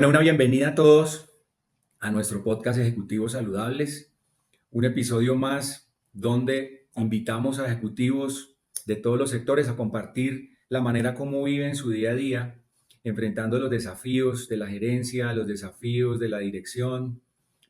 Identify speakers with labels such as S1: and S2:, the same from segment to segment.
S1: Bueno, una bienvenida a todos a nuestro podcast Ejecutivos Saludables, un episodio más donde invitamos a ejecutivos de todos los sectores a compartir la manera como viven su día a día, enfrentando los desafíos de la gerencia, los desafíos de la dirección,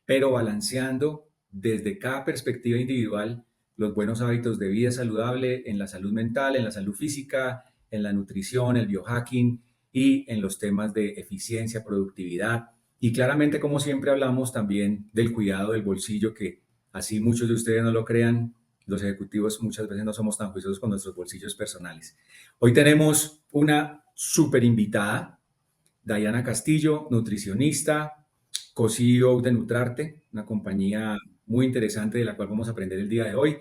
S1: pero balanceando desde cada perspectiva individual los buenos hábitos de vida saludable en la salud mental, en la salud física, en la nutrición, el biohacking y en los temas de eficiencia, productividad. Y claramente, como siempre, hablamos también del cuidado del bolsillo, que así muchos de ustedes no lo crean, los ejecutivos muchas veces no somos tan juiciosos con nuestros bolsillos personales. Hoy tenemos una súper invitada, Diana Castillo, nutricionista, co-CEO de Nutrarte, una compañía muy interesante de la cual vamos a aprender el día de hoy.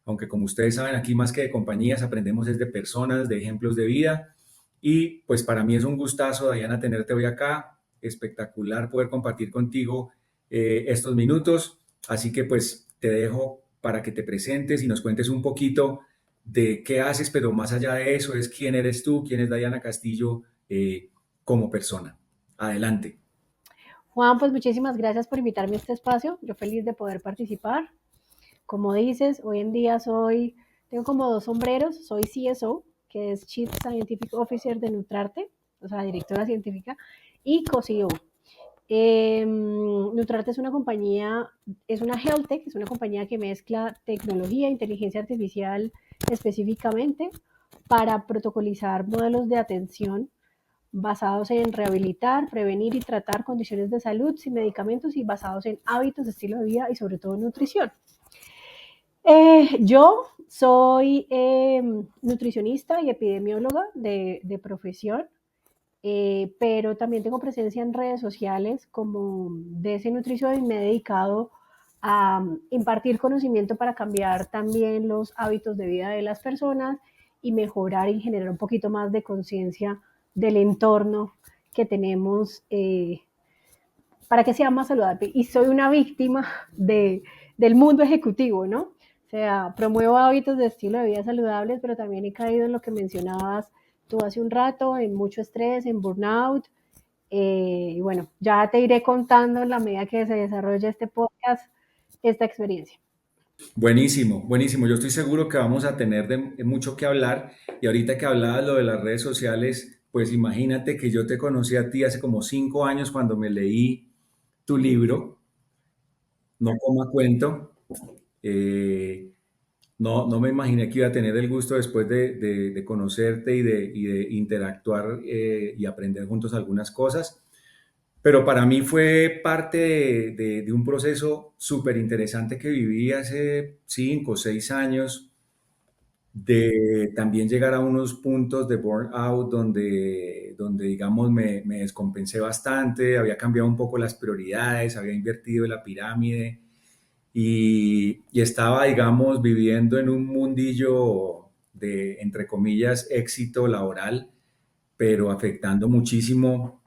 S1: Aunque como ustedes saben, aquí más que de compañías aprendemos desde personas, de ejemplos de vida. Y pues para mí es un gustazo, Diana, tenerte hoy acá. Espectacular poder compartir contigo estos minutos. Así que pues te dejo para que te presentes y nos cuentes un poquito de qué haces, pero más allá de eso es quién eres tú, quién es Diana Castillo como persona. Adelante.
S2: Juan, pues muchísimas gracias por invitarme a este espacio. Yo feliz de poder participar. Como dices, hoy en día tengo como dos sombreros. Soy CSO, que es Chief Scientific Officer de Nutrarte, o sea, directora científica, y co-CEO. Nutrarte es una compañía, es una health tech, es una compañía que mezcla tecnología, inteligencia artificial específicamente para protocolizar modelos de atención basados en rehabilitar, prevenir y tratar condiciones de salud sin medicamentos y basados en hábitos, estilo de vida y sobre todo nutrición. Yo soy nutricionista y epidemióloga de profesión, pero también tengo presencia en redes sociales como DC Nutrición y me he dedicado a impartir conocimiento para cambiar también los hábitos de vida de las personas y mejorar y generar un poquito más de conciencia del entorno que tenemos para que sea más saludable. Y soy una víctima del mundo ejecutivo, ¿no? O sea, promuevo hábitos de estilo de vida saludables, pero también he caído en lo que mencionabas tú hace un rato, en mucho estrés, en burnout. Y bueno, ya te iré contando en la medida que se desarrolle este podcast, esta experiencia.
S1: Buenísimo, buenísimo. Yo estoy seguro que vamos a tener de mucho que hablar. Y ahorita que hablabas lo de las redes sociales, pues imagínate que yo te conocí a ti hace como 5 años cuando me leí tu libro, No Coma Cuento. Eh, no me imaginé que iba a tener el gusto después de conocerte y de interactuar y aprender juntos algunas cosas. Pero para mí fue parte de un proceso súper interesante que viví hace 5 o 6 años, de también llegar a unos puntos de burnout donde digamos, me descompensé bastante, había cambiado un poco las prioridades, había invertido en la pirámide y estaba, digamos, viviendo en un mundillo de, entre comillas, éxito laboral, pero afectando muchísimo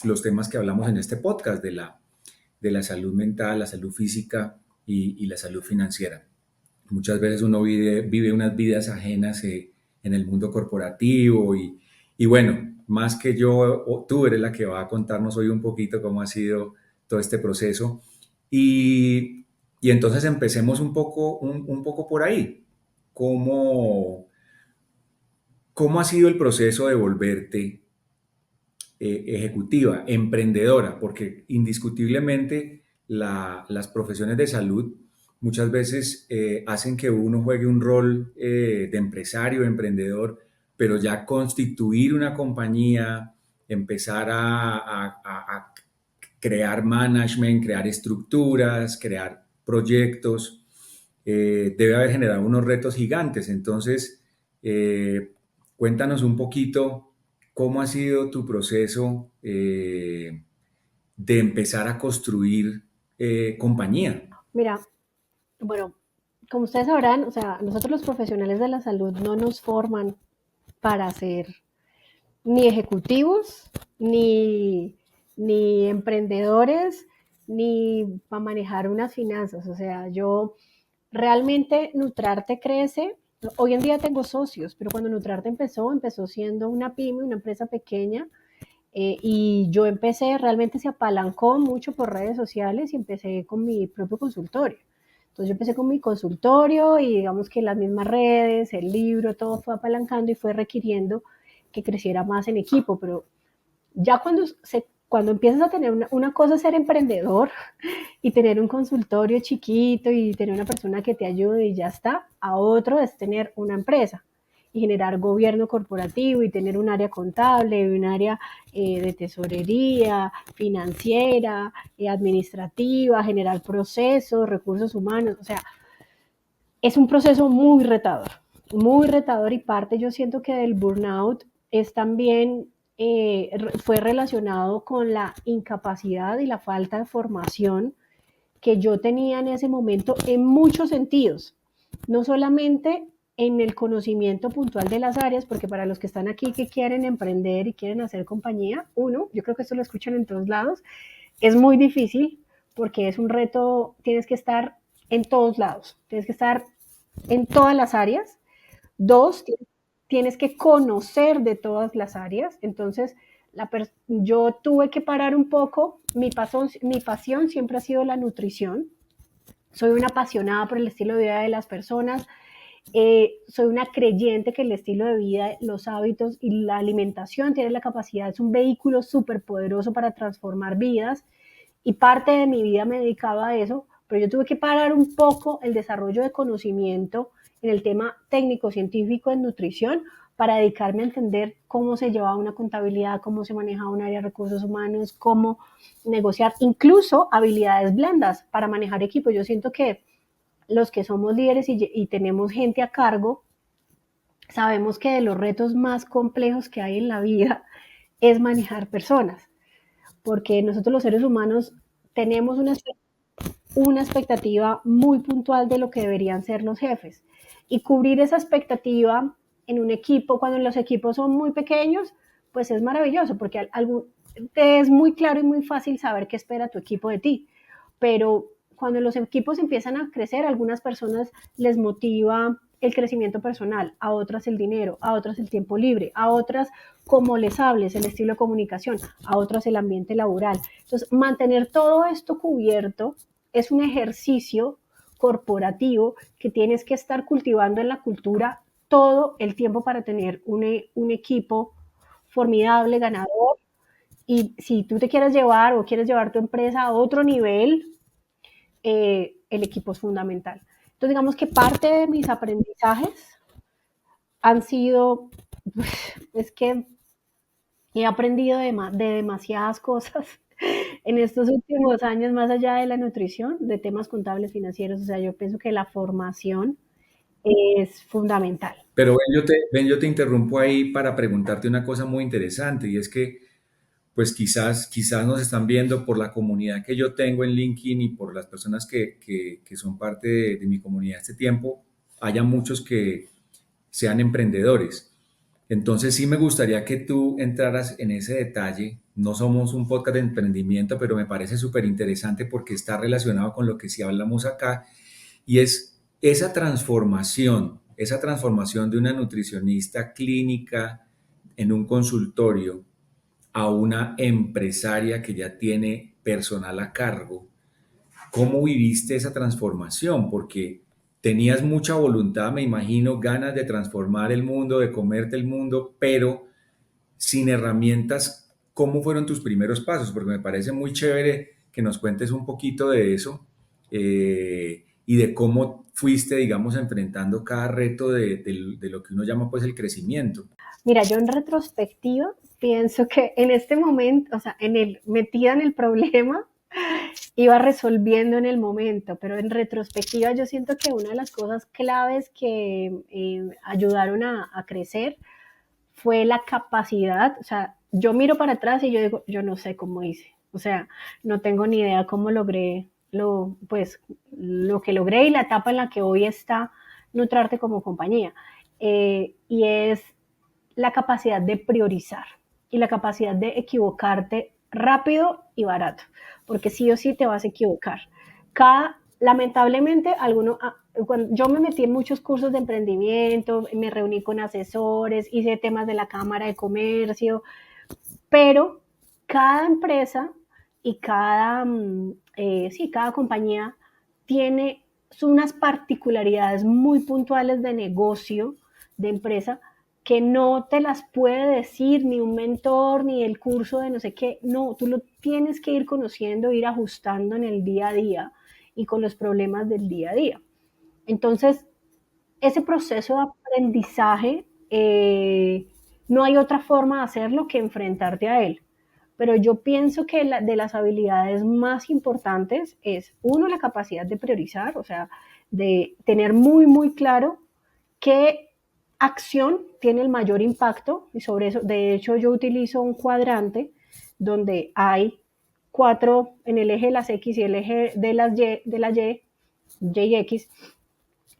S1: los temas que hablamos en este podcast de la salud mental, la salud física y la salud financiera. Muchas veces uno vive unas vidas ajenas en el mundo corporativo y bueno, más que yo, tú eres la que va a contarnos hoy un poquito cómo ha sido todo este proceso. Y entonces empecemos un poco por ahí. ¿Cómo, cómo ha sido el proceso de volverte ejecutiva, emprendedora? Porque indiscutiblemente las profesiones de salud muchas veces hacen que uno juegue un rol de empresario, de emprendedor, pero ya constituir una compañía, empezar a crear management, crear estructuras, crear proyectos, debe haber generado unos retos gigantes. Entonces, cuéntanos un poquito cómo ha sido tu proceso de empezar a construir compañía.
S2: Mira, bueno, como ustedes sabrán, o sea, nosotros los profesionales de la salud no nos forman para ser ni ejecutivos, ni, ni emprendedores, ni para manejar unas finanzas. O sea, yo realmente Nutrarte crece. Hoy en día tengo socios, pero cuando Nutrarte empezó siendo una pyme, una empresa pequeña, Y yo empecé, realmente se apalancó mucho por redes sociales y empecé con mi propio consultorio. Entonces yo empecé con mi consultorio y digamos que las mismas redes, el libro, todo fue apalancando y fue requiriendo que creciera más en equipo, pero ya cuando empiezas a tener una cosa es ser emprendedor y tener un consultorio chiquito y tener una persona que te ayude y ya está, a otro es tener una empresa y generar gobierno corporativo y tener un área contable, y un área de tesorería, financiera, administrativa, generar procesos, recursos humanos, o sea, es un proceso muy retador y parte yo siento que del burnout es también, fue relacionado con la incapacidad y la falta de formación que yo tenía en ese momento en muchos sentidos, no solamente en el conocimiento puntual de las áreas, porque para los que están aquí que quieren emprender y quieren hacer compañía, uno, yo creo que esto lo escuchan en todos lados, es muy difícil porque es un reto, tienes que estar en todos lados, tienes que estar en todas las áreas. Dos, tienes que conocer de todas las áreas. Entonces, yo tuve que parar un poco. Mi pasión siempre ha sido la nutrición. Soy una apasionada por el estilo de vida de las personas. Soy una creyente que el estilo de vida, los hábitos y la alimentación tienen la capacidad, es un vehículo súper poderoso para transformar vidas y parte de mi vida me dedicaba a eso, pero yo tuve que parar un poco el desarrollo de conocimiento en el tema técnico-científico en nutrición para dedicarme a entender cómo se llevaba una contabilidad, cómo se manejaba un área de recursos humanos, cómo negociar, incluso habilidades blandas para manejar equipo. Yo siento que los que somos líderes y tenemos gente a cargo, sabemos que de los retos más complejos que hay en la vida es manejar personas, porque nosotros los seres humanos tenemos una expectativa muy puntual de lo que deberían ser los jefes. Y cubrir esa expectativa en un equipo, cuando los equipos son muy pequeños, pues es maravilloso, porque te es muy claro y muy fácil saber qué espera tu equipo de ti. Pero cuando los equipos empiezan a crecer, a algunas personas les motiva el crecimiento personal, a otras el dinero, a otras el tiempo libre, a otras cómo les hables, el estilo de comunicación, a otras el ambiente laboral. Entonces, mantener todo esto cubierto es un ejercicio corporativo que tienes que estar cultivando en la cultura todo el tiempo para tener un equipo formidable, ganador. Y si tú te quieres llevar o quieres llevar tu empresa a otro nivel, el equipo es fundamental. Entonces, digamos que parte de mis aprendizajes han sido, es que he aprendido de demasiadas cosas en estos últimos años, más allá de la nutrición, de temas contables financieros. O sea, yo pienso que la formación es fundamental.
S1: Pero yo te interrumpo ahí para preguntarte una cosa muy interesante y es que pues quizás nos están viendo por la comunidad que yo tengo en LinkedIn y por las personas que son parte de mi comunidad este tiempo, haya muchos que sean emprendedores. Entonces sí me gustaría que tú entraras en ese detalle. No somos un podcast de emprendimiento, pero me parece súper interesante porque está relacionado con lo que sí hablamos acá y es esa transformación de una nutricionista clínica en un consultorio a una empresaria que ya tiene personal a cargo. ¿Cómo viviste esa transformación? Porque tenías mucha voluntad, me imagino, ganas de transformar el mundo, de comerte el mundo, pero sin herramientas. ¿Cómo fueron tus primeros pasos? Porque me parece muy chévere que nos cuentes un poquito de eso y de cómo fuiste, digamos, enfrentando cada reto de lo que uno llama pues el crecimiento.
S2: Mira, yo en retrospectiva pienso que en este momento, o sea, metida en el problema, iba resolviendo en el momento, pero en retrospectiva yo siento que una de las cosas claves que ayudaron a crecer fue la capacidad, o sea, yo miro para atrás y yo digo, yo no sé cómo hice, o sea, no tengo ni idea cómo logré lo que logré y la etapa en la que hoy está Nutrarte como compañía. Y es la capacidad de priorizar y la capacidad de equivocarte rápido y barato, porque sí o sí te vas a equivocar. Lamentablemente, cuando yo me metí en muchos cursos de emprendimiento, me reuní con asesores, hice temas de la Cámara de Comercio, pero cada empresa y sí, cada compañía tiene unas particularidades muy puntuales de negocio, de empresa, que no te las puede decir ni un mentor, ni el curso de no sé qué. No, tú lo tienes que ir conociendo, ir ajustando en el día a día y con los problemas del día a día. Entonces, ese proceso de aprendizaje, no hay otra forma de hacerlo que enfrentarte a él. Pero yo pienso que de las habilidades más importantes es, uno, la capacidad de priorizar, o sea, de tener muy, muy claro qué acción tiene el mayor impacto. Y sobre eso, de hecho, yo utilizo un cuadrante donde hay cuatro en el eje de las X y el eje de las Y y X.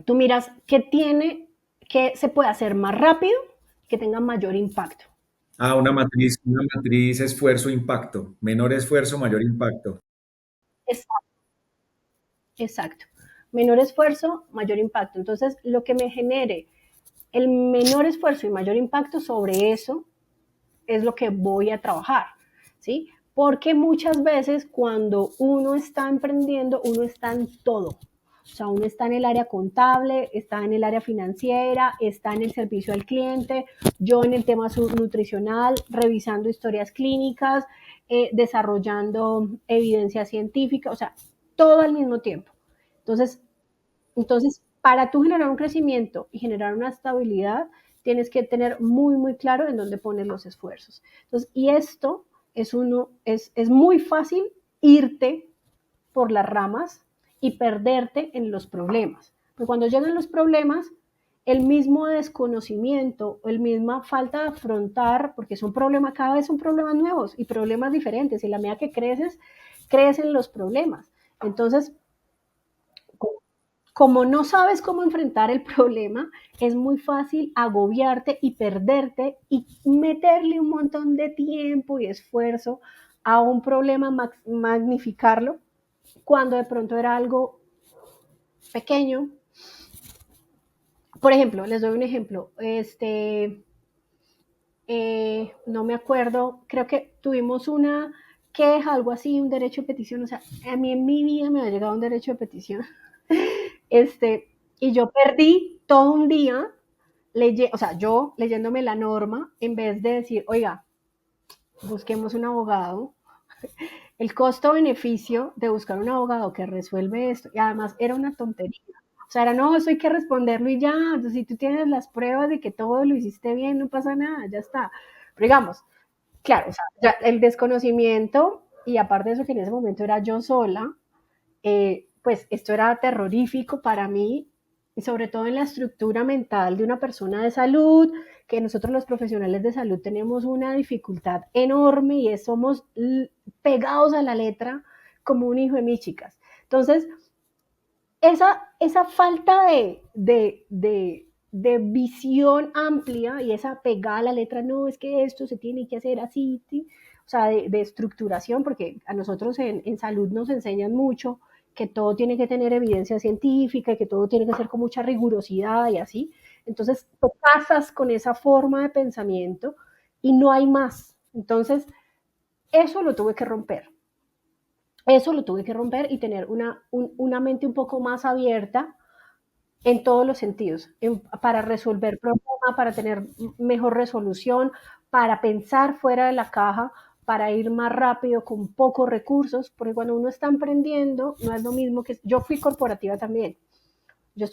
S2: Tú miras qué tiene, qué se puede hacer más rápido, que tenga mayor impacto.
S1: Ah, una matriz esfuerzo-impacto. Menor esfuerzo, mayor impacto.
S2: Exacto, exacto. Menor esfuerzo, mayor impacto. Entonces, lo que me genere el menor esfuerzo y mayor impacto, sobre eso es lo que voy a trabajar, ¿sí? Porque muchas veces cuando uno está emprendiendo, uno está en todo. O sea, uno está en el área contable, está en el área financiera, está en el servicio al cliente, yo en el tema nutricional, revisando historias clínicas, desarrollando evidencia científica, o sea, todo al mismo tiempo. Entonces, para tú generar un crecimiento y generar una estabilidad, tienes que tener muy, muy claro en dónde pones los esfuerzos. Entonces, y esto es muy fácil irte por las ramas y perderte en los problemas. Porque cuando llegan los problemas, el mismo desconocimiento, el misma falta de afrontar, porque es un problema, cada vez son problemas nuevos y problemas diferentes, y la medida que creces, crecen los problemas. Entonces, como no sabes cómo enfrentar el problema, es muy fácil agobiarte y perderte y meterle un montón de tiempo y esfuerzo a un problema, magnificarlo, cuando de pronto era algo pequeño. Por ejemplo, les doy un ejemplo. No me acuerdo, creo que tuvimos una queja, algo así, un derecho de petición. O sea, a mí en mi vida me ha llegado un derecho de petición. Este, y yo perdí todo un día, o sea, yo leyéndome la norma, en vez de decir, oiga, busquemos un abogado, el costo-beneficio de buscar un abogado que resuelve esto, y además era una tontería. O sea, era, no, eso hay que responderlo y ya, entonces, si tú tienes las pruebas de que todo lo hiciste bien, no pasa nada, ya está. Pero digamos, claro, o sea, ya el desconocimiento, y aparte de eso que en ese momento era yo sola, pues esto era terrorífico para mí, y sobre todo en la estructura mental de una persona de salud, que nosotros los profesionales de salud tenemos una dificultad enorme y somos pegados a la letra como un hijo de mis chicas. Entonces, esa falta de visión amplia y esa pegada a la letra, no, es que esto se tiene que hacer así, ¿sí? O sea, de estructuración, porque a nosotros en salud nos enseñan mucho que todo tiene que tener evidencia científica y que todo tiene que ser con mucha rigurosidad y así. Entonces, te casas con esa forma de pensamiento y no hay más. Entonces, eso lo tuve que romper. Eso lo tuve que romper y tener una mente un poco más abierta en todos los sentidos, para resolver problemas, para tener mejor resolución, para pensar fuera de la caja, para ir más rápido con pocos recursos, porque cuando uno está emprendiendo, no es lo mismo que yo fui corporativa también. Yo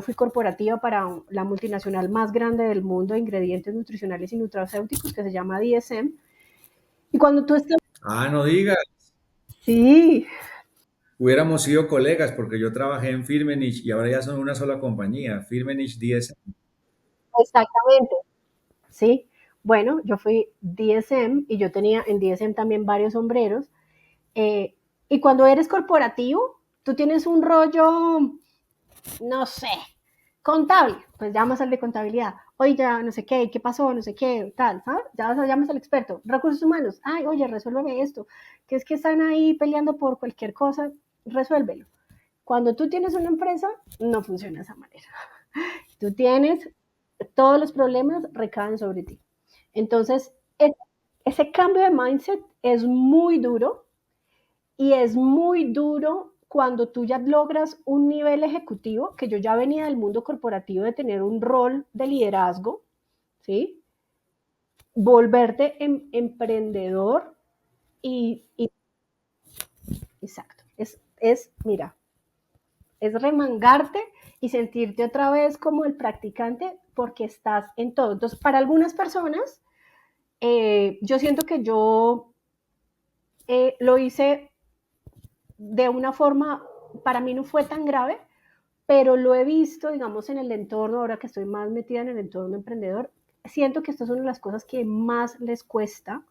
S2: fui corporativa para la multinacional más grande del mundo de ingredientes nutricionales y nutracéuticos, que se llama DSM. Y cuando tú estás...
S1: Ah, no digas.
S2: Sí,
S1: Hubiéramos sido colegas porque yo trabajé en Firmenich y ahora ya son una sola compañía, Firmenich 10.
S2: exactamente. Sí, bueno, yo fui DSM y yo tenía en DSM también varios sombreros. eh, y cuando eres corporativo, tú tienes un rollo, no sé, contable, pues llamas al de contabilidad. Oye, ya no sé qué, qué pasó, no sé qué, tal, ¿sabes? Ya llamas al experto. Recursos humanos, ay, oye, resuélveme esto. Que es que están ahí peleando por cualquier cosa, resuélvelo. Cuando tú tienes una empresa, no funciona de esa manera. Tú tienes, todos los problemas recaen sobre ti. Entonces, ese cambio de mindset es muy duro y es muy duro cuando tú ya logras un nivel ejecutivo, que yo ya venía del mundo corporativo de tener un rol de liderazgo, ¿sí? Volverte emprendedor y exacto, mira, es remangarte y sentirte otra vez como el practicante porque estás en todo. Entonces, para algunas personas, yo siento que yo lo hice de una forma, para mí no fue tan grave, pero lo he visto, digamos, en el entorno, ahora que estoy más metida en el entorno emprendedor, siento que estas son las cosas que más les cuesta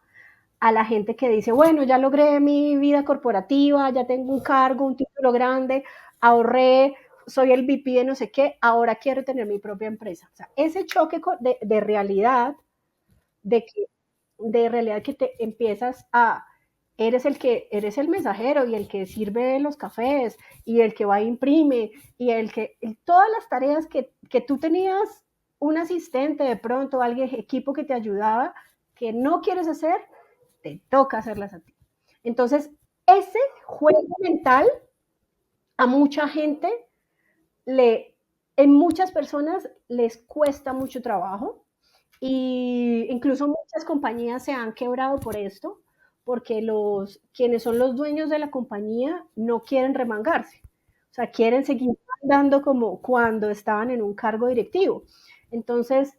S2: a la gente que dice, bueno, ya logré mi vida corporativa, ya tengo un cargo, un título grande, ahorré, soy el VP de no sé qué, ahora quiero tener mi propia empresa. O sea, ese choque de realidad, de que de realidad que te empiezas a, eres el mensajero y el que sirve los cafés y el que va a imprime y todas las tareas que tú tenías un asistente de pronto, alguien, equipo que te ayudaba, que no quieres hacer, te toca hacerlas a ti. Entonces, ese juego mental a mucha gente le, en muchas personas les cuesta mucho trabajo y incluso muchas compañías se han quebrado por esto, porque quienes son los dueños de la compañía no quieren remangarse, o sea, quieren seguir andando como cuando estaban en un cargo directivo. Entonces,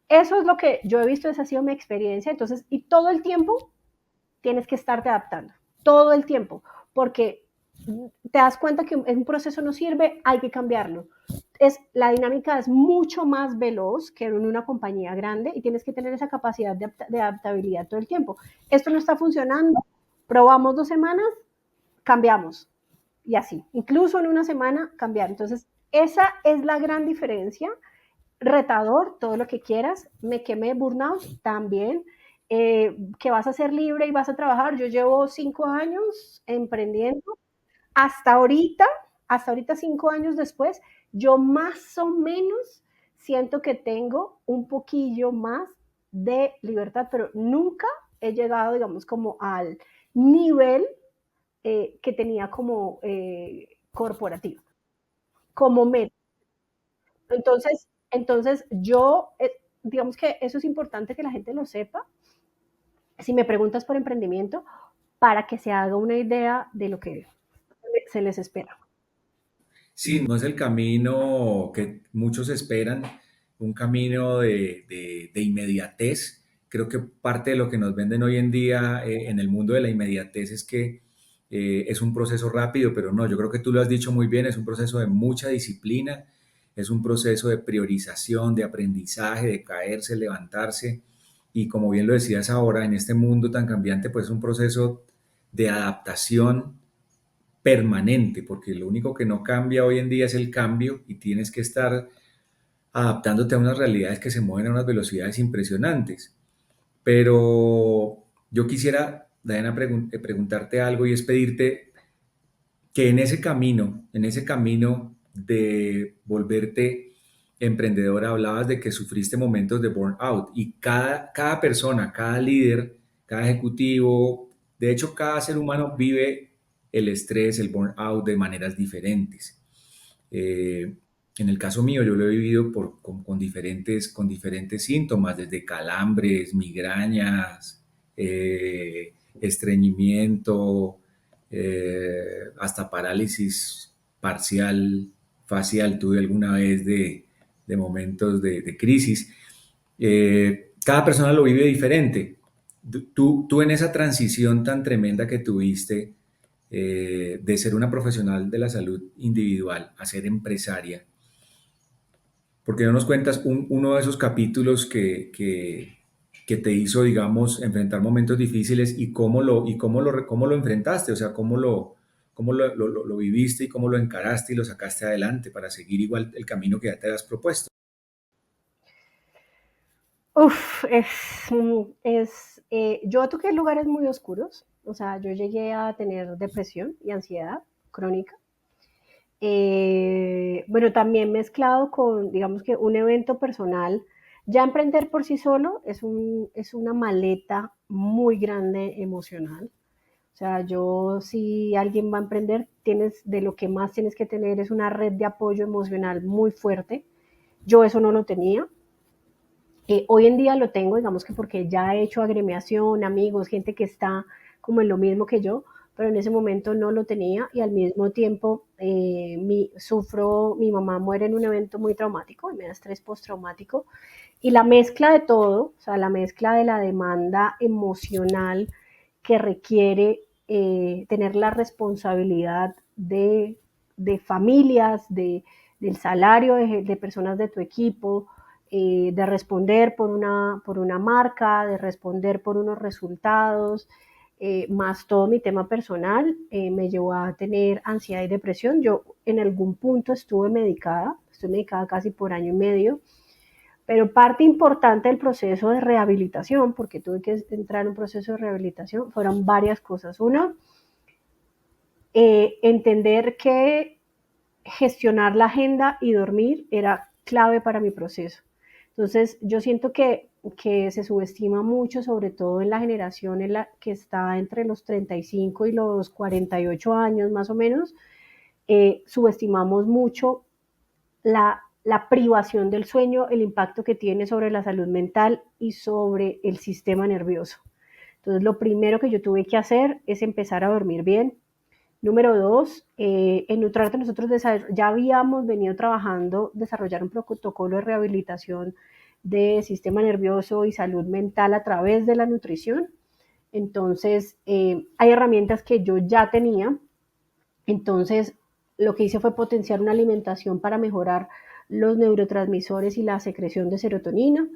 S2: eso es lo que yo he visto, esa ha sido mi experiencia. Entonces, y todo el tiempo tienes que estarte adaptando, todo el tiempo, porque te das cuenta que un proceso no sirve, hay que cambiarlo. La dinámica es mucho más veloz que en una compañía grande y tienes que tener esa capacidad de adaptabilidad todo el tiempo. Esto no está funcionando, probamos 2 semanas, cambiamos y así, incluso en una semana cambiar. Entonces, esa es la gran diferencia. Retador, todo lo que quieras, me quemé, burnout también, que vas a ser libre y vas a trabajar. Yo llevo 5 años emprendiendo, hasta ahorita, hasta ahorita 5 años después, yo más o menos siento que tengo un poquillo más de libertad, pero nunca he llegado, digamos, como al nivel que tenía como corporativo, como meta. Entonces yo, digamos que eso es importante que la gente lo sepa. Si me preguntas por emprendimiento, para que se haga una idea de lo que se les espera.
S1: Sí, no es el camino que muchos esperan, un camino de inmediatez. Creo que parte de lo que nos venden hoy en día en el mundo de la inmediatez es que es un proceso rápido, pero no, yo creo que tú lo has dicho muy bien, es un proceso de mucha disciplina, es un proceso de priorización, de aprendizaje, de caerse, levantarse. Y como bien lo decías ahora, en este mundo tan cambiante, pues es un proceso de adaptación permanente, porque lo único que no cambia hoy en día es el cambio y tienes que estar adaptándote a unas realidades que se mueven a unas velocidades impresionantes. Pero yo quisiera, Diana, preguntarte algo y es pedirte que en ese camino de volverte emprendedora, hablabas de que sufriste momentos de burnout y cada persona, cada líder, cada ejecutivo, de hecho cada ser humano vive el estrés, el burnout de maneras diferentes. Eh, en el caso mío, yo lo he vivido con diferentes síntomas, desde calambres, migrañas, estreñimiento, hasta parálisis parcial facial tuve alguna vez de momentos de crisis. Cada persona lo vive diferente. Tú en esa transición tan tremenda que tuviste de ser una profesional de la salud individual a ser empresaria, ¿por qué no nos cuentas uno de esos capítulos que te hizo, digamos, enfrentar momentos difíciles y cómo lo enfrentaste? O sea, cómo lo viviste y cómo lo encaraste y lo sacaste adelante para seguir igual el camino que ya te has propuesto.
S2: Uf, yo toqué lugares muy oscuros, o sea, yo llegué a tener depresión y ansiedad crónica. Bueno, también mezclado con, digamos que un evento personal. Ya emprender por sí solo es una maleta muy grande emocional. O sea, yo si alguien va a emprender, de lo que más tienes que tener es una red de apoyo emocional muy fuerte. Yo eso no lo tenía. Hoy en día lo tengo, digamos que porque ya he hecho agremiación, amigos, gente que está como en lo mismo que yo, pero en ese momento no lo tenía y al mismo tiempo mi mamá muere en un evento muy traumático, me da estrés postraumático y la mezcla de todo, o sea, la mezcla de la demanda emocional que requiere tener la responsabilidad de familias, del salario de personas de tu equipo, de responder por una marca, de responder por unos resultados, más todo mi tema personal, me llevó a tener ansiedad y depresión. Yo en algún punto estuve medicada casi por año y medio, pero parte importante del proceso de rehabilitación, porque tuve que entrar en un proceso de rehabilitación, fueron varias cosas. Una, entender que gestionar la agenda y dormir era clave para mi proceso. Entonces, yo siento que se subestima mucho, sobre todo en la generación en la que está entre los 35 y los 48 años más o menos, subestimamos mucho la privación del sueño, el impacto que tiene sobre la salud mental y sobre el sistema nervioso. Entonces, lo primero que yo tuve que hacer es empezar a dormir bien. Número dos, en Nutrarte nosotros ya habíamos venido trabajando, desarrollar un protocolo de rehabilitación de sistema nervioso y salud mental a través de la nutrición. Entonces, hay herramientas que yo ya tenía. Entonces, lo que hice fue potenciar una alimentación para mejorar los neurotransmisores y la secreción de serotonina.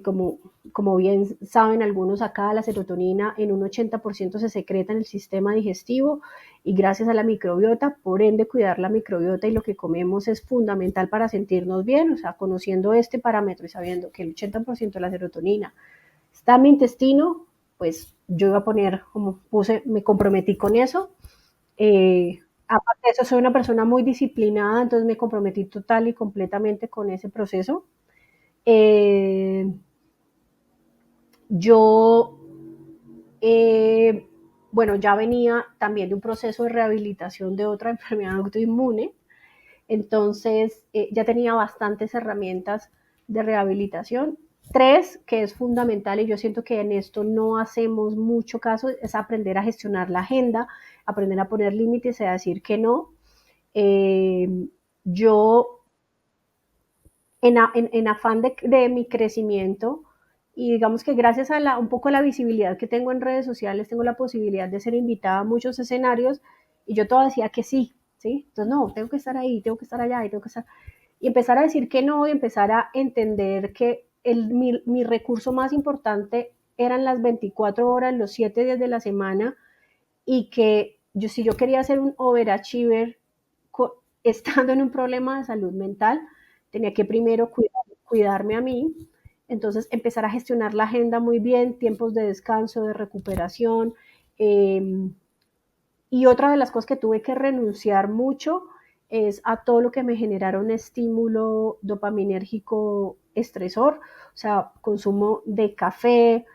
S2: Como bien saben algunos acá, la serotonina en un 80% se secreta en el sistema digestivo y gracias a la microbiota, por ende cuidar la microbiota y lo que comemos es fundamental para sentirnos bien, o sea, conociendo este parámetro y sabiendo que el 80% de la serotonina está en mi intestino, pues yo iba a poner, me comprometí con eso. Aparte de eso, soy una persona muy disciplinada, entonces me comprometí total y completamente con ese proceso. Eh, yo, eh, bueno, ya venía también de un proceso de rehabilitación de otra enfermedad autoinmune, entonces ya tenía bastantes herramientas de rehabilitación. Tres, que es fundamental y yo siento que en esto no hacemos mucho caso, es aprender a gestionar la agenda, aprender a poner límites y a decir que no. Eh, yo, en afán de mi crecimiento, y digamos que gracias a un poco la visibilidad que tengo en redes sociales, tengo la posibilidad de ser invitada a muchos escenarios, y yo todo decía que sí, ¿sí? Entonces, no, tengo que estar ahí, tengo que estar allá, y tengo que estar... Y empezar a decir que no, y empezar a entender que mi recurso más importante eran las 24 horas, los 7 días de la semana, y que si yo quería ser un overachiever estando en un problema de salud mental, tenía que primero cuidarme a mí, entonces empezar a gestionar la agenda muy bien, tiempos de descanso, de recuperación. Y otra de las cosas que tuve que renunciar mucho es a todo lo que me generara un estímulo dopaminérgico estresor, o sea, consumo de café,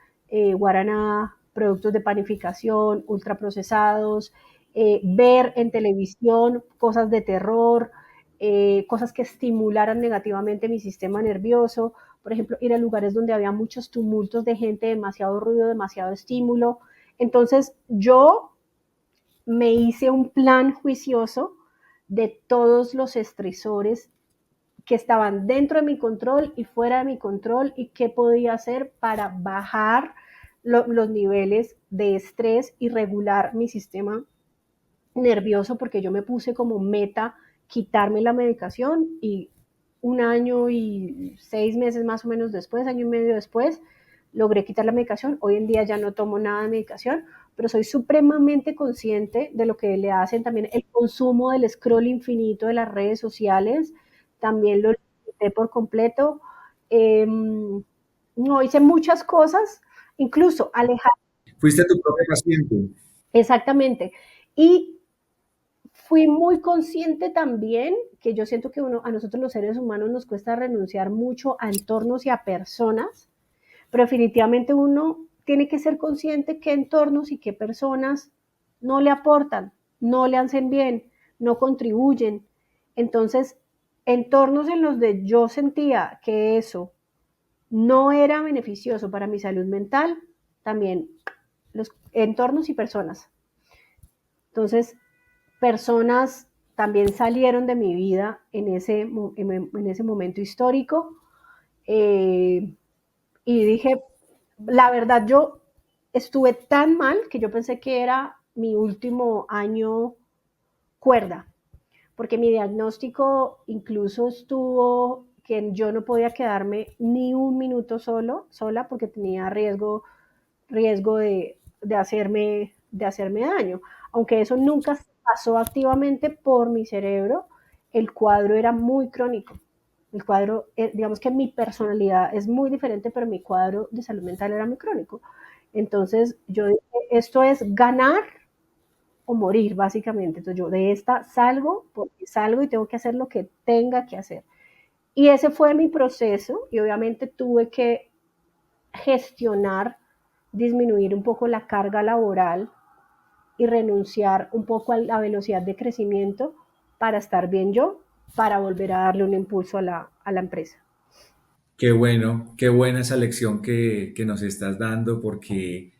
S2: guaraná, productos de panificación, ultraprocesados, ver en televisión cosas de terror, cosas que estimularan negativamente mi sistema nervioso, por ejemplo, ir a lugares donde había muchos tumultos de gente, demasiado ruido, demasiado estímulo. Entonces, yo me hice un plan juicioso de todos los estresores que estaban dentro de mi control y fuera de mi control y qué podía hacer para bajar los niveles de estrés y regular mi sistema nervioso, porque yo me puse como meta quitarme la medicación y un año y 6 meses más o menos después, año y medio después, logré quitar la medicación. Hoy en día ya no tomo nada de medicación, pero soy supremamente consciente de lo que le hacen también el consumo del scroll infinito de las redes sociales. También lo quité por completo. No, hice muchas cosas, incluso alejar.
S1: Fuiste tu propio paciente.
S2: Exactamente. Y fui muy consciente también que yo siento que a nosotros los seres humanos nos cuesta renunciar mucho a entornos y a personas, pero definitivamente uno tiene que ser consciente qué entornos y qué personas no le aportan, no le hacen bien, no contribuyen. Entonces, entornos en los de yo sentía que eso no era beneficioso para mi salud mental, también los entornos y personas. Entonces, personas también salieron de mi vida en ese momento histórico, eh, y dije, la verdad, yo estuve tan mal que yo pensé que era mi último año cuerda, porque mi diagnóstico incluso estuvo que yo no podía quedarme ni un minuto sola, porque tenía riesgo de hacerme daño. Aunque eso nunca pasó activamente por mi cerebro, el cuadro era muy crónico. El cuadro, digamos que mi personalidad es muy diferente, pero mi cuadro de salud mental era muy crónico. Entonces yo dije, esto es ganar o morir, básicamente. Entonces yo de esta salgo, porque salgo y tengo que hacer lo que tenga que hacer. Y ese fue mi proceso y obviamente tuve que gestionar, disminuir un poco la carga laboral y renunciar un poco a la velocidad de crecimiento para estar bien yo, para volver a darle un impulso a la empresa.
S1: Qué bueno, qué buena esa lección que nos estás dando, porque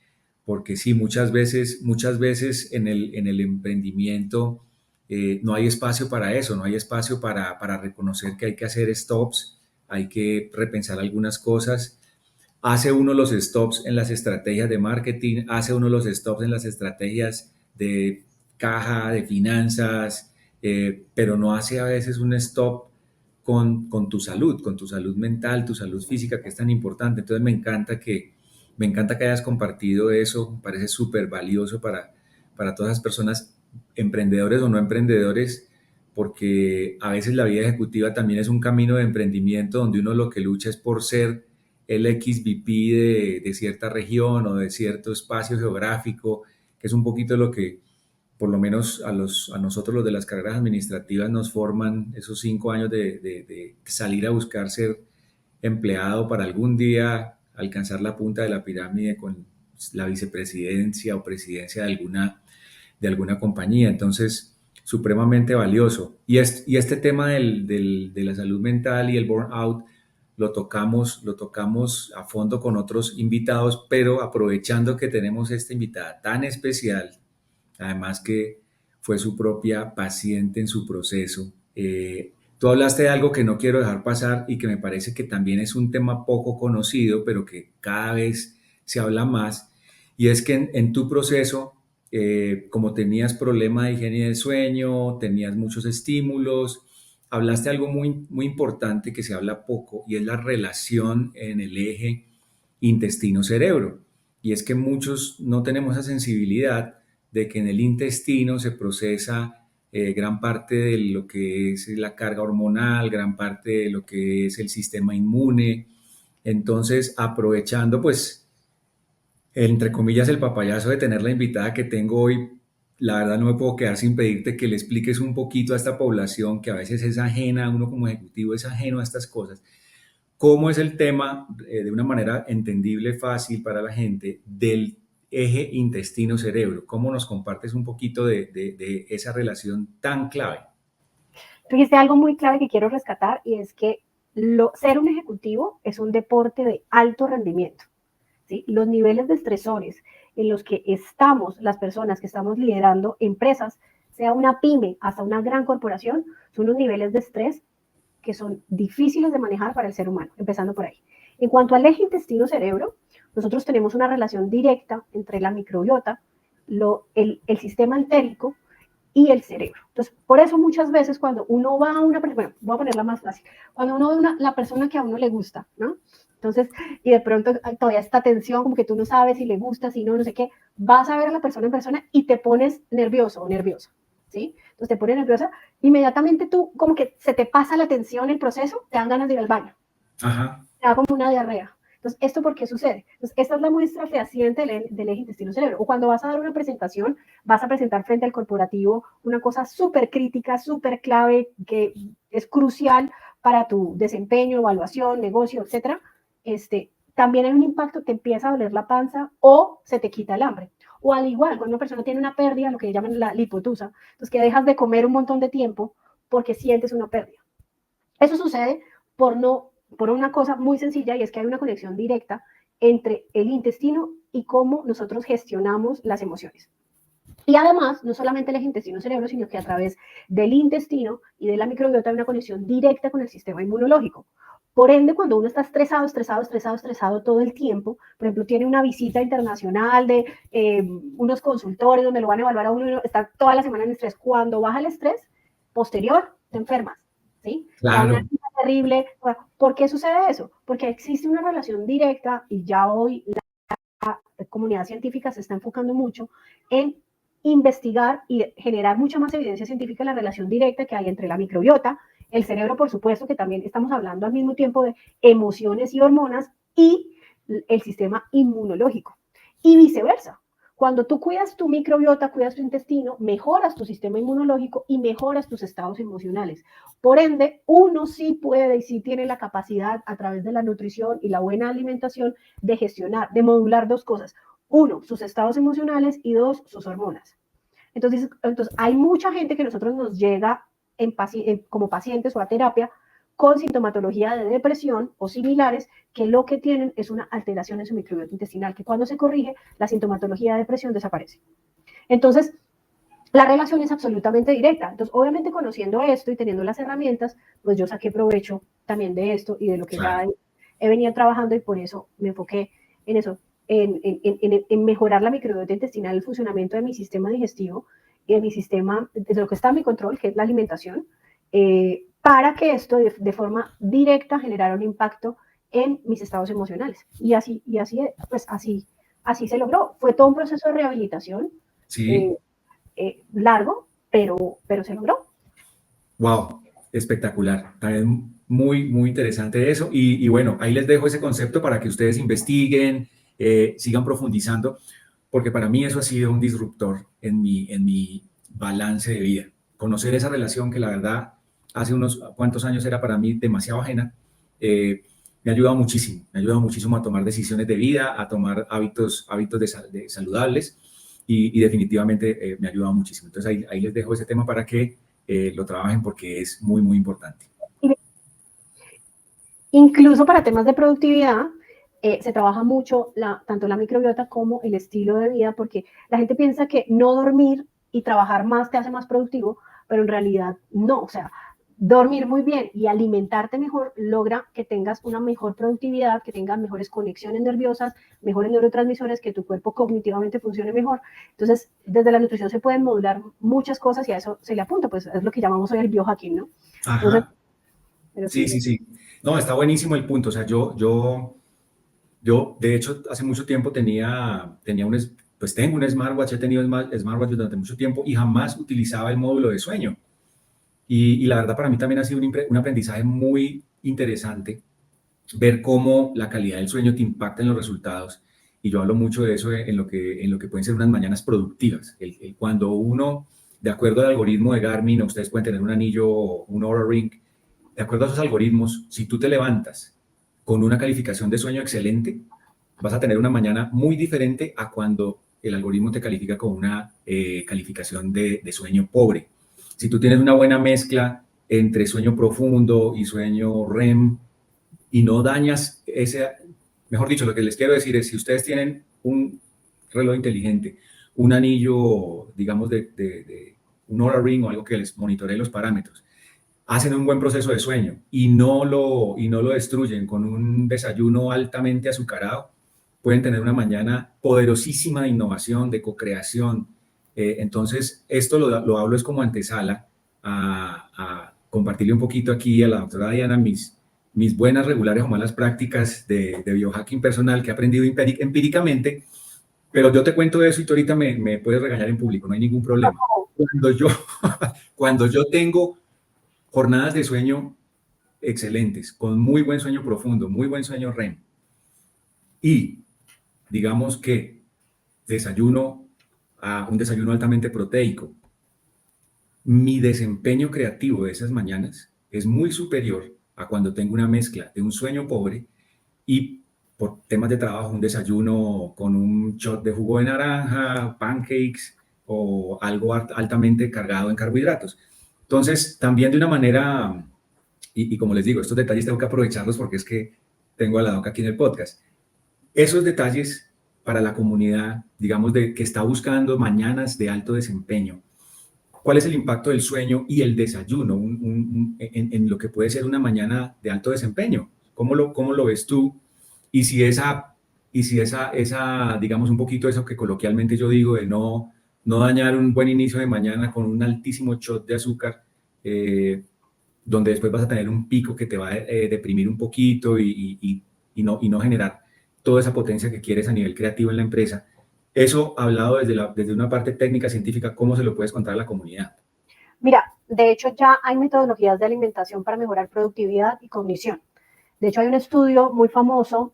S1: sí, muchas veces en el emprendimiento no hay espacio para eso, no hay espacio para reconocer que hay que hacer stops, hay que repensar algunas cosas. Hace uno los stops en las estrategias de marketing, hace uno los stops en las estrategias de caja, de finanzas, pero no hace a veces un stop con tu salud mental, tu salud física, que es tan importante. Entonces me encanta que hayas compartido eso, me parece súper valioso para todas las personas, emprendedores o no emprendedores, porque a veces la vida ejecutiva también es un camino de emprendimiento donde uno lo que lucha es por ser el XVP de cierta región o de cierto espacio geográfico, que es un poquito lo que por lo menos a nosotros los de las carreras administrativas nos forman esos 5 años de salir a buscar ser empleado para algún día alcanzar la punta de la pirámide con la vicepresidencia o presidencia de alguna compañía. Entonces, supremamente valioso. Y este tema de la salud mental y el burnout lo tocamos a fondo con otros invitados, pero aprovechando que tenemos esta invitada tan especial, además que fue su propia paciente en su proceso. Tú hablaste de algo que no quiero dejar pasar y que me parece que también es un tema poco conocido, pero que cada vez se habla más, y es que en tu proceso, como tenías problema de higiene del sueño, tenías muchos estímulos, hablaste de algo muy importante que se habla poco y es la relación en el eje intestino-cerebro. Y es que muchos no tenemos esa sensibilidad de que en el intestino se procesa gran parte de lo que es la carga hormonal, gran parte de lo que es el sistema inmune. Entonces, aprovechando pues entre comillas, el papayazo de tener la invitada que tengo hoy, la verdad no me puedo quedar sin pedirte que le expliques un poquito a esta población que a veces es ajena, uno como ejecutivo es ajeno a estas cosas, cómo es el tema, de una manera entendible, fácil para la gente, del eje intestino-cerebro. ¿Cómo nos compartes un poquito de esa relación tan clave?
S2: Tú dijiste algo muy clave que quiero rescatar y es que ser un ejecutivo es un deporte de alto rendimiento. ¿Sí? Los niveles de estresores en los que estamos las personas que estamos liderando empresas, sea una pyme hasta una gran corporación, son unos niveles de estrés que son difíciles de manejar para el ser humano, empezando por ahí. En cuanto al eje intestino-cerebro, nosotros tenemos una relación directa entre la microbiota, el sistema entérico y el cerebro. Entonces, por eso muchas veces cuando uno va a una persona, bueno, voy a ponerla más fácil, cuando uno ve la persona que a uno le gusta, ¿no? Entonces, y de pronto todavía esta tensión, como que tú no sabes si le gusta, si no, no sé qué, vas a ver a la persona en persona y te pones nervioso o nerviosa, ¿sí? Entonces te pones nerviosa, inmediatamente tú como que se te pasa la tensión, el proceso, te dan ganas de ir al baño,
S1: Ajá.
S2: te da como una diarrea. Entonces, ¿esto por qué sucede? Entonces, esta es la muestra fehaciente del eje intestino-cerebro. O cuando vas a dar una presentación, vas a presentar frente al corporativo una cosa súper crítica, súper clave, que es crucial para tu desempeño, evaluación, negocio, etcétera. también hay un impacto, te empieza a doler la panza o se te quita el hambre. O al igual, cuando una persona tiene una pérdida, lo que llaman la lipotusa, entonces que dejas de comer un montón de tiempo porque sientes una pérdida. Eso sucede por, no, por una cosa muy sencilla, y es que hay una conexión directa entre el intestino y cómo nosotros gestionamos las emociones. Y además, no solamente el eje intestino-cerebro, sino que a través del intestino y de la microbiota hay una conexión directa con el sistema inmunológico. Por ende, cuando uno está estresado todo el tiempo, por ejemplo, tiene una visita internacional de unos consultores donde lo van a evaluar a uno y está toda la semana en estrés, cuando baja el estrés posterior, te enfermas, ¿sí? Da una
S1: Claro,
S2: terrible. ¿Por qué sucede eso? Porque existe una relación directa y ya hoy la comunidad científica se está enfocando mucho en investigar y generar mucha más evidencia científica en la relación directa que hay entre la microbiota, el cerebro, por supuesto, que también estamos hablando al mismo tiempo de emociones y hormonas, y el sistema inmunológico. Y viceversa. Cuando tú cuidas tu microbiota, cuidas tu intestino, mejoras tu sistema inmunológico y mejoras tus estados emocionales. Por ende, uno sí puede y sí tiene la capacidad a través de la nutrición y la buena alimentación de gestionar, de modular dos cosas. Uno, sus estados emocionales, y dos, sus hormonas. Entonces hay mucha gente que nosotros nos llega como pacientes o a terapia con sintomatología de depresión o similares, que lo que tienen es una alteración en su microbiota intestinal, que cuando se corrige, la sintomatología de depresión desaparece. Entonces, la relación es absolutamente directa. Entonces, obviamente, conociendo esto y teniendo las herramientas, pues yo saqué provecho también de esto y de lo que ya
S1: claro.
S2: he venido trabajando, y por eso me enfoqué en eso, en mejorar la microbiota intestinal, el funcionamiento de mi sistema digestivo y de mi sistema, de lo que está a mi control, que es la alimentación, para que esto de forma directa generara un impacto en mis estados emocionales. Pues así se logró. Fue todo un proceso de rehabilitación.
S1: Sí,
S2: eh, Largo, pero se logró.
S1: wow, espectacular. También muy, muy interesante eso. Y bueno, ahí les dejo ese concepto para que ustedes investiguen, sigan profundizando, porque para mí eso ha sido un disruptor en mi balance de vida. Conocer esa relación que la verdad hace unos cuantos años era para mí demasiado ajena, me ha ayudado muchísimo. Me ha ayudado muchísimo a tomar decisiones de vida, a tomar hábitos de saludables y definitivamente me ha ayudado muchísimo. Entonces ahí les dejo ese tema para que lo trabajen porque es muy, muy importante.
S2: Incluso para temas de productividad, se trabaja mucho tanto la microbiota como el estilo de vida, porque la gente piensa que no dormir y trabajar más te hace más productivo, pero en realidad no. O sea, dormir muy bien y alimentarte mejor logra que tengas una mejor productividad, que tengas mejores conexiones nerviosas, mejores neurotransmisores, que tu cuerpo cognitivamente funcione mejor. Entonces, desde la nutrición se pueden modular muchas cosas y a eso se le apunta, pues es lo que llamamos hoy el biohacking, ¿no? Entonces,
S1: Ajá,
S2: pero
S1: sí,
S2: sí.
S1: sí, sí. No, está buenísimo el punto. O sea, yo de hecho, hace mucho tiempo tenía pues tengo un smartwatch, he tenido smartwatch durante mucho tiempo y jamás utilizaba el módulo de sueño. Y la verdad para mí también ha sido un aprendizaje muy interesante ver cómo la calidad del sueño te impacta en los resultados. Y yo hablo mucho de eso en lo que pueden ser unas mañanas productivas. Cuando uno, de acuerdo al algoritmo de Garmin, o ustedes pueden tener un anillo, un Oura Ring, de acuerdo a esos algoritmos, si tú te levantas con una calificación de sueño excelente, vas a tener una mañana muy diferente a cuando el algoritmo te califica con una calificación de sueño pobre. Si tú tienes una buena mezcla entre sueño profundo y sueño REM, y no dañas ese, mejor dicho, lo que les quiero decir es, si ustedes tienen un reloj inteligente, un anillo, digamos, un Oura Ring o algo que les monitoree los parámetros, hacen un buen proceso de sueño y no lo destruyen con un desayuno altamente azucarado, pueden tener una mañana poderosísima de innovación, de co-creación. Entonces, esto lo hablo es como antesala a compartirle un poquito aquí a la doctora Diana mis buenas, regulares o malas prácticas de biohacking personal que he aprendido empíricamente, pero yo te cuento eso y tú ahorita me puedes regañar en público, no hay ningún problema. Cuando yo, cuando yo tengo jornadas de sueño excelentes, con muy buen sueño profundo, muy buen sueño REM, y digamos que desayuno a un desayuno altamente proteico, mi desempeño creativo de esas mañanas es muy superior a cuando tengo una mezcla de un sueño pobre y por temas de trabajo, un desayuno con un shot de jugo de naranja, pancakes o algo altamente cargado en carbohidratos. Entonces, también de una manera, y como les digo, estos detalles tengo que aprovecharlos porque es que tengo a la doca aquí en el podcast. Esos detalles para la comunidad, digamos, de que está buscando mañanas de alto desempeño. ¿Cuál es el impacto del sueño y el desayuno en lo que puede ser una mañana de alto desempeño? Cómo lo ves tú? Y si esa, digamos, un poquito eso que coloquialmente yo digo de no dañar un buen inicio de mañana con un altísimo shot de azúcar, eh, donde después vas a tener un pico que te va a deprimir un poquito y no generar toda esa potencia que quieres a nivel creativo en la empresa. Eso hablado desde una parte técnica científica, ¿cómo se lo puedes contar a la comunidad?
S2: Mira, de hecho ya hay metodologías de alimentación para mejorar productividad y cognición. De hecho hay un estudio muy famoso,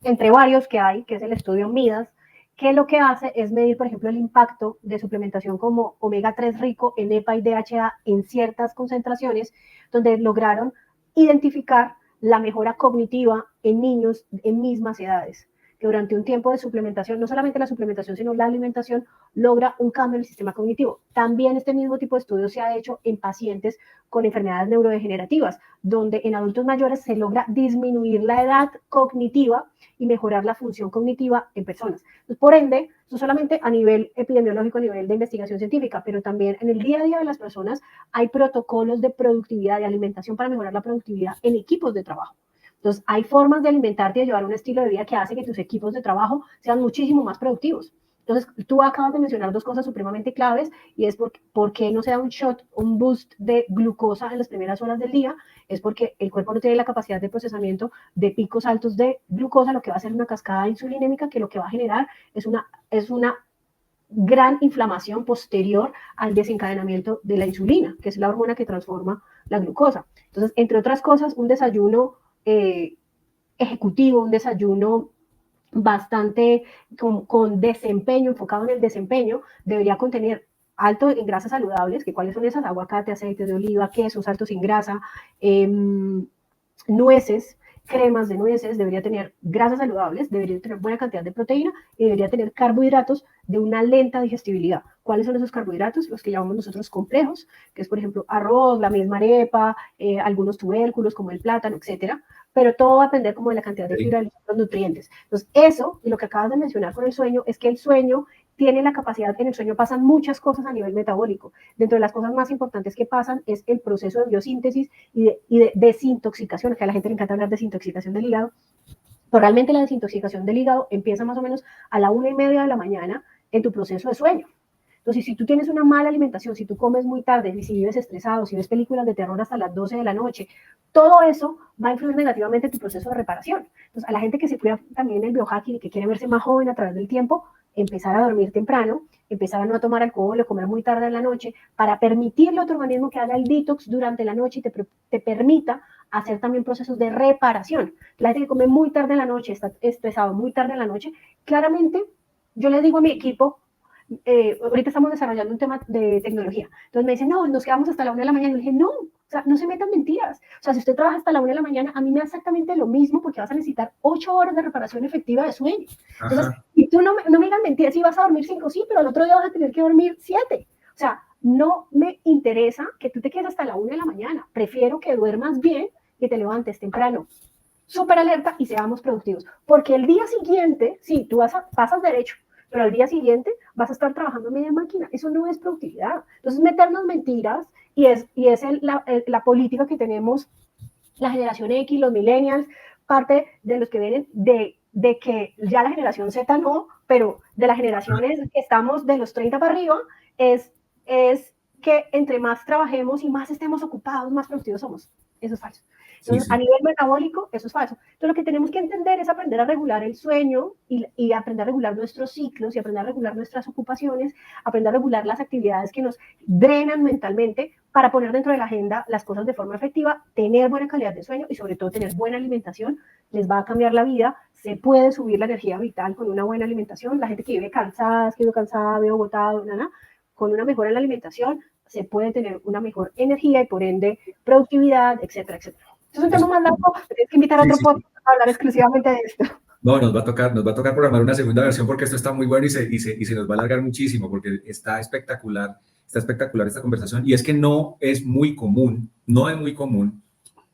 S2: entre varios que hay, que es el estudio Midas, que lo que hace es medir, por ejemplo, el impacto de suplementación como omega 3 rico en EPA y DHA en ciertas concentraciones, donde lograron identificar la mejora cognitiva en niños en mismas edades, que durante un tiempo de suplementación, no solamente la suplementación, sino la alimentación, logra un cambio en el sistema cognitivo. También este mismo tipo de estudio se ha hecho en pacientes con enfermedades neurodegenerativas, donde en adultos mayores se logra disminuir la edad cognitiva y mejorar la función cognitiva en personas. Entonces, por ende, no solamente a nivel epidemiológico, a nivel de investigación científica, pero también en el día a día de las personas hay protocolos de productividad y alimentación para mejorar la productividad en equipos de trabajo. Entonces, hay formas de alimentarte y de llevar un estilo de vida que hace que tus equipos de trabajo sean muchísimo más productivos. Entonces, tú acabas de mencionar dos cosas supremamente claves y es por qué no se da un shot, un boost de glucosa en las primeras horas del día, es porque el cuerpo no tiene la capacidad de procesamiento de picos altos de glucosa, lo que va a hacer una cascada insulinémica que lo que va a generar es una gran inflamación posterior al desencadenamiento de la insulina, que es la hormona que transforma la glucosa. Entonces, entre otras cosas, un desayuno ejecutivo, un desayuno bastante desempeño, enfocado en el desempeño, debería contener alto en grasas saludables, que cuáles son esas, aguacate, aceites de oliva, quesos altos en grasa, nueces, cremas de nueces, debería tener grasas saludables, debería tener buena cantidad de proteína y debería tener carbohidratos de una lenta digestibilidad. ¿Cuáles son esos carbohidratos? Los que llamamos nosotros complejos, que es por ejemplo arroz, la misma arepa, algunos tubérculos como el plátano, etcétera. Pero todo va a depender como de la cantidad de fibra de los nutrientes. Entonces, eso, y lo que acabas de mencionar con el sueño, es que el sueño tiene la capacidad, en el sueño pasan muchas cosas a nivel metabólico. Dentro de las cosas más importantes que pasan es el proceso de biosíntesis y de desintoxicación, que a la gente le encanta hablar de desintoxicación del hígado, pero realmente la desintoxicación del hígado empieza más o menos a la 1:30 de la mañana en tu proceso de sueño. Entonces, si tú tienes una mala alimentación, si tú comes muy tarde, si vives estresado, si ves películas de terror hasta las 12 de la noche, todo eso va a influir negativamente en tu proceso de reparación. Entonces, a la gente que se cuida también el biohacking y que quiere verse más joven a través del tiempo, empezar a dormir temprano, empezar a no tomar alcohol o comer muy tarde en la noche, para permitirle a tu organismo que haga el detox durante la noche y te permita hacer también procesos de reparación. La gente que come muy tarde en la noche, está estresado muy tarde en la noche, claramente yo le digo a mi equipo, ahorita estamos desarrollando un tema de tecnología. Entonces me dicen, no, nos quedamos hasta la 1 de la mañana. Y le dije, no, o sea, no se metan mentiras. O sea, si usted trabaja hasta la 1 de la mañana, a mí me da exactamente lo mismo porque vas a necesitar 8 horas de reparación efectiva de sueño. Entonces,
S1: Ajá.
S2: y tú no me digas mentiras, si vas a dormir 5, sí, pero al otro día vas a tener que dormir 7. O sea, no me interesa que tú te quedes hasta la 1 de la mañana. Prefiero que duermas bien y te levantes temprano, súper alerta y seamos productivos. Porque el día siguiente, sí, tú pasas derecho, pero al día siguiente vas a estar trabajando a media máquina. Eso no es productividad. Entonces, meternos mentiras y es la política que tenemos la generación X, los millennials, parte de los que vienen de que ya la generación Z no, pero de las generaciones que estamos de los 30 para arriba, es que entre más trabajemos y más estemos ocupados, más productivos somos. Eso es falso.
S1: Sí,
S2: Entonces, a
S1: sí.
S2: nivel metabólico, eso es falso. Entonces, lo que tenemos que entender es aprender a regular el sueño y aprender a regular nuestros ciclos y aprender a regular nuestras ocupaciones, aprender a regular las actividades que nos drenan mentalmente para poner dentro de la agenda las cosas de forma efectiva, tener buena calidad de sueño y sobre todo tener buena alimentación. Les va a cambiar la vida. Se puede subir la energía vital con una buena alimentación. La gente que vive cansada, que vive cansada, veo botado, nada, con una mejora en la alimentación se puede tener una mejor energía y por ende productividad, etcétera, etcétera. Es un tema
S1: Eso,
S2: más largo, tienes que invitar a
S1: sí,
S2: otro
S1: sí, sí.
S2: podcast. hablar exclusivamente de esto.
S1: No, nos va a tocar programar una segunda versión porque esto está muy bueno y se nos va a alargar muchísimo porque está espectacular esta conversación. Y es que no es muy común, no es muy común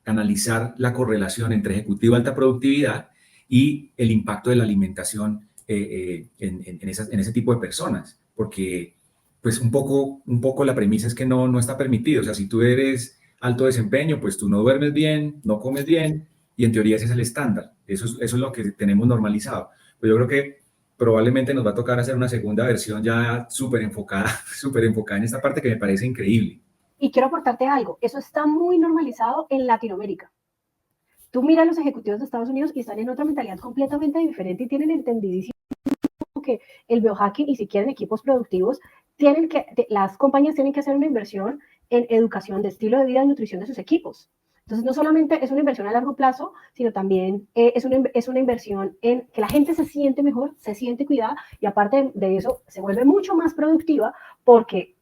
S1: analizar la correlación entre ejecutivo de alta productividad y el impacto de la alimentación en ese tipo de personas, porque pues un poco la premisa es que no está permitido. O sea, si tú eres alto desempeño, pues tú no duermes bien, no comes bien, y en teoría ese es el estándar. Eso es lo que tenemos normalizado. Pero yo creo que probablemente nos va a tocar hacer una segunda versión ya súper enfocada en esta parte que me parece increíble.
S2: Y quiero aportarte algo, eso está muy normalizado en Latinoamérica. Tú miras a los ejecutivos de Estados Unidos y están en otra mentalidad completamente diferente y tienen entendidísimo que el biohacking y si quieren equipos productivos, las compañías tienen que hacer una inversión en educación de estilo de vida y nutrición de sus equipos. Entonces, no solamente es una inversión a largo plazo, sino también es una inversión en que la gente se siente mejor, se siente cuidada y aparte de eso se vuelve mucho más productiva porque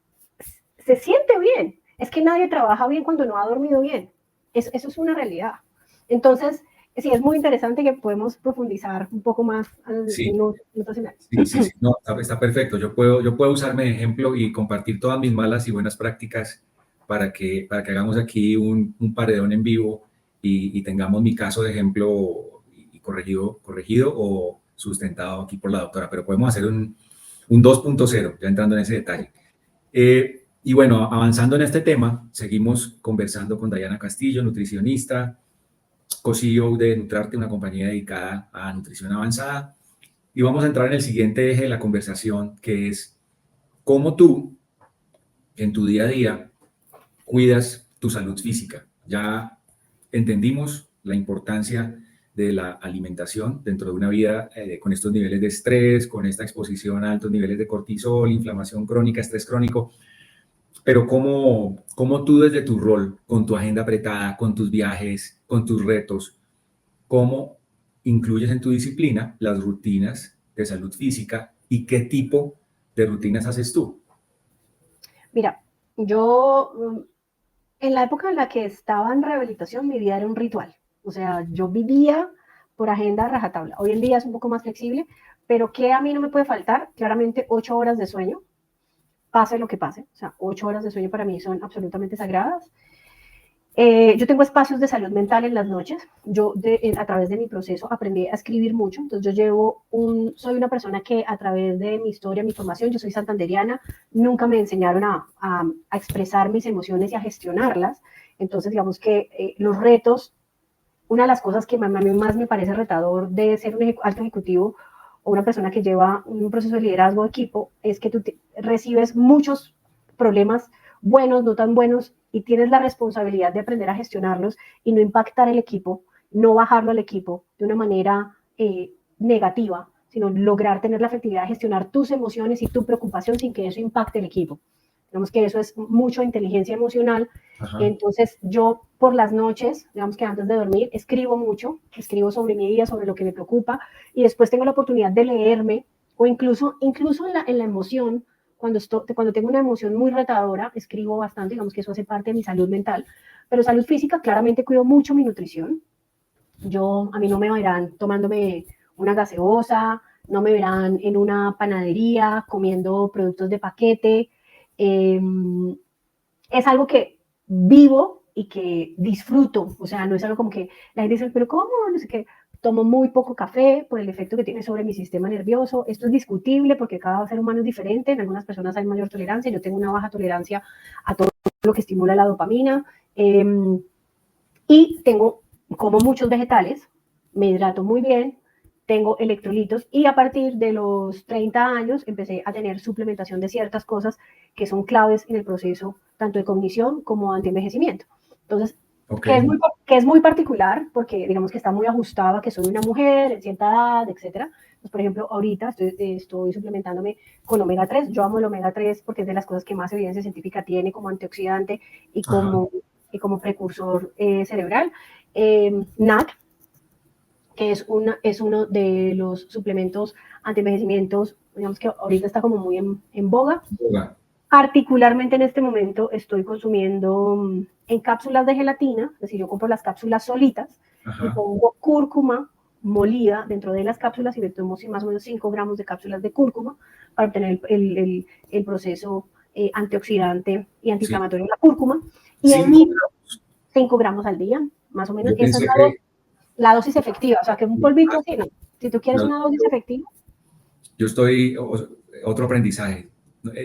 S2: se siente bien. Es que nadie trabaja bien cuando no ha dormido bien. Eso es una realidad. Entonces, sí, es muy interesante que podemos profundizar un poco más
S1: Sí,
S2: en otros escenarios.
S1: sí. No, está perfecto. Yo puedo usarme de ejemplo y compartir todas mis malas y buenas prácticas para que hagamos aquí un paredón en vivo y tengamos mi caso de ejemplo y corregido o sustentado aquí por la doctora. Pero podemos hacer un 2.0, ya entrando en ese detalle. Y bueno, avanzando en este tema, seguimos conversando con Diana Castillo, nutricionista, co-CEO de Nutrarte, una compañía dedicada a nutrición avanzada. Y vamos a entrar en el siguiente eje de la conversación, que es cómo tú, en tu día a día, cuidas tu salud física. Ya entendimos la importancia de la alimentación dentro de una vida con estos niveles de estrés, con esta exposición a altos niveles de cortisol, inflamación crónica, estrés crónico, pero cómo tú desde tu rol, con tu agenda apretada, con tus viajes, con tus retos, cómo incluyes en tu disciplina las rutinas de salud física y qué tipo de rutinas haces tú.
S2: Mira, yo en la época en la que estaba en rehabilitación, mi vida era un ritual. O sea, yo vivía por agenda rajatabla. Hoy en día es un poco más flexible, pero ¿qué a mí no me puede faltar? Claramente 8 horas de sueño, pase lo que pase. O sea, 8 horas de sueño para mí son absolutamente sagradas. Yo tengo espacios de salud mental en las noches. A través de mi proceso aprendí a escribir mucho. Entonces soy una persona que a través de mi historia, mi formación, yo soy santanderiana, nunca me enseñaron a expresar mis emociones y a gestionarlas. Entonces, digamos que los retos, una de las cosas que a mí más me parece retador de ser un alto ejecutivo o una persona que lleva un proceso de liderazgo de equipo es que tú recibes muchos problemas buenos, no tan buenos, y tienes la responsabilidad de aprender a gestionarlos y no impactar el equipo, no bajarlo al equipo de una manera negativa, sino lograr tener la efectividad de gestionar tus emociones y tu preocupación sin que eso impacte el equipo. Digamos que eso es mucho inteligencia emocional.
S1: Ajá.
S2: Entonces yo por las noches, digamos que antes de dormir, escribo mucho, escribo sobre mi día, sobre lo que me preocupa y después tengo la oportunidad de leerme o incluso en la emoción, cuando tengo una emoción muy retadora, escribo bastante, digamos que eso hace parte de mi salud mental, pero salud física, claramente cuido mucho mi nutrición. A mí no me verán tomándome una gaseosa, no me verán en una panadería comiendo productos de paquete. Eh, es algo que vivo y que disfruto, o sea, no es algo como que la gente dice, pero ¿cómo? No sé qué. Tomo muy poco café por el efecto que tiene sobre mi sistema nervioso. Esto es discutible porque cada ser humano es diferente. En algunas personas hay mayor tolerancia. Yo tengo una baja tolerancia a todo lo que estimula la dopamina. Eh, y como muchos vegetales, me hidrato muy bien, tengo electrolitos y a partir de los 30 años empecé a tener suplementación de ciertas cosas que son claves en el proceso tanto de cognición como antienvejecimiento. Entonces,
S1: Ok,
S2: que es muy particular porque digamos que está muy ajustado a que soy una mujer en cierta edad, etcétera. Pues, por ejemplo, ahorita estoy suplementándome con omega 3. Yo amo el omega 3 porque es de las cosas que más evidencia científica tiene como antioxidante y
S1: ajá,
S2: como precursor cerebral. NAC, que es uno de los suplementos anti-envejecimientos, digamos que ahorita está como muy en boga.
S1: yoga,
S2: Particularmente en este momento estoy consumiendo en cápsulas de gelatina, es decir, yo compro las cápsulas solitas y
S1: Ajá.
S2: pongo cúrcuma molida dentro de las cápsulas y le tomo más o menos 5 gramos de cápsulas de cúrcuma para obtener el proceso antioxidante y
S1: Sí.
S2: antiinflamatorio de la cúrcuma. Y
S1: Cinco
S2: emito
S1: gramos.
S2: 5 gramos al día, más o menos.
S1: Yo
S2: Esa es
S1: pensé que...
S2: la dosis efectiva, o sea, que un polvito
S1: ah,
S2: así, no. Si tú quieres
S1: no,
S2: una dosis efectiva,
S1: yo estoy... otro aprendizaje.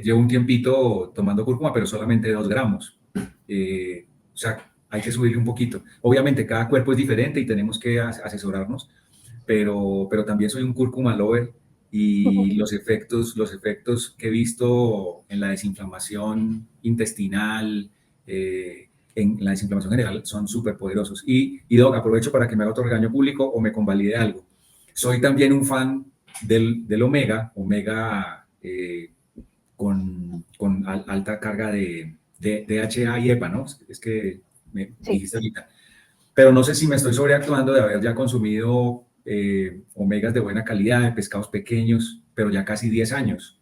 S1: Llevo un tiempito tomando cúrcuma, pero solamente 2 gramos. O sea, hay que subirle un poquito. Obviamente, cada cuerpo es diferente y tenemos que asesorarnos, pero también soy un cúrcuma lover y los efectos que he visto en la desinflamación intestinal, en la desinflamación general, son súper poderosos. Y Doc, aprovecho para que me haga otro regaño público o me convalide algo. Soy también un fan del omega con alta carga de DHA y EPA, ¿no? Es que me
S2: sí.
S1: dijiste ahorita. Pero no sé si me estoy sobreactuando de haber ya consumido omegas de buena calidad, de pescados pequeños, pero ya casi 10 años.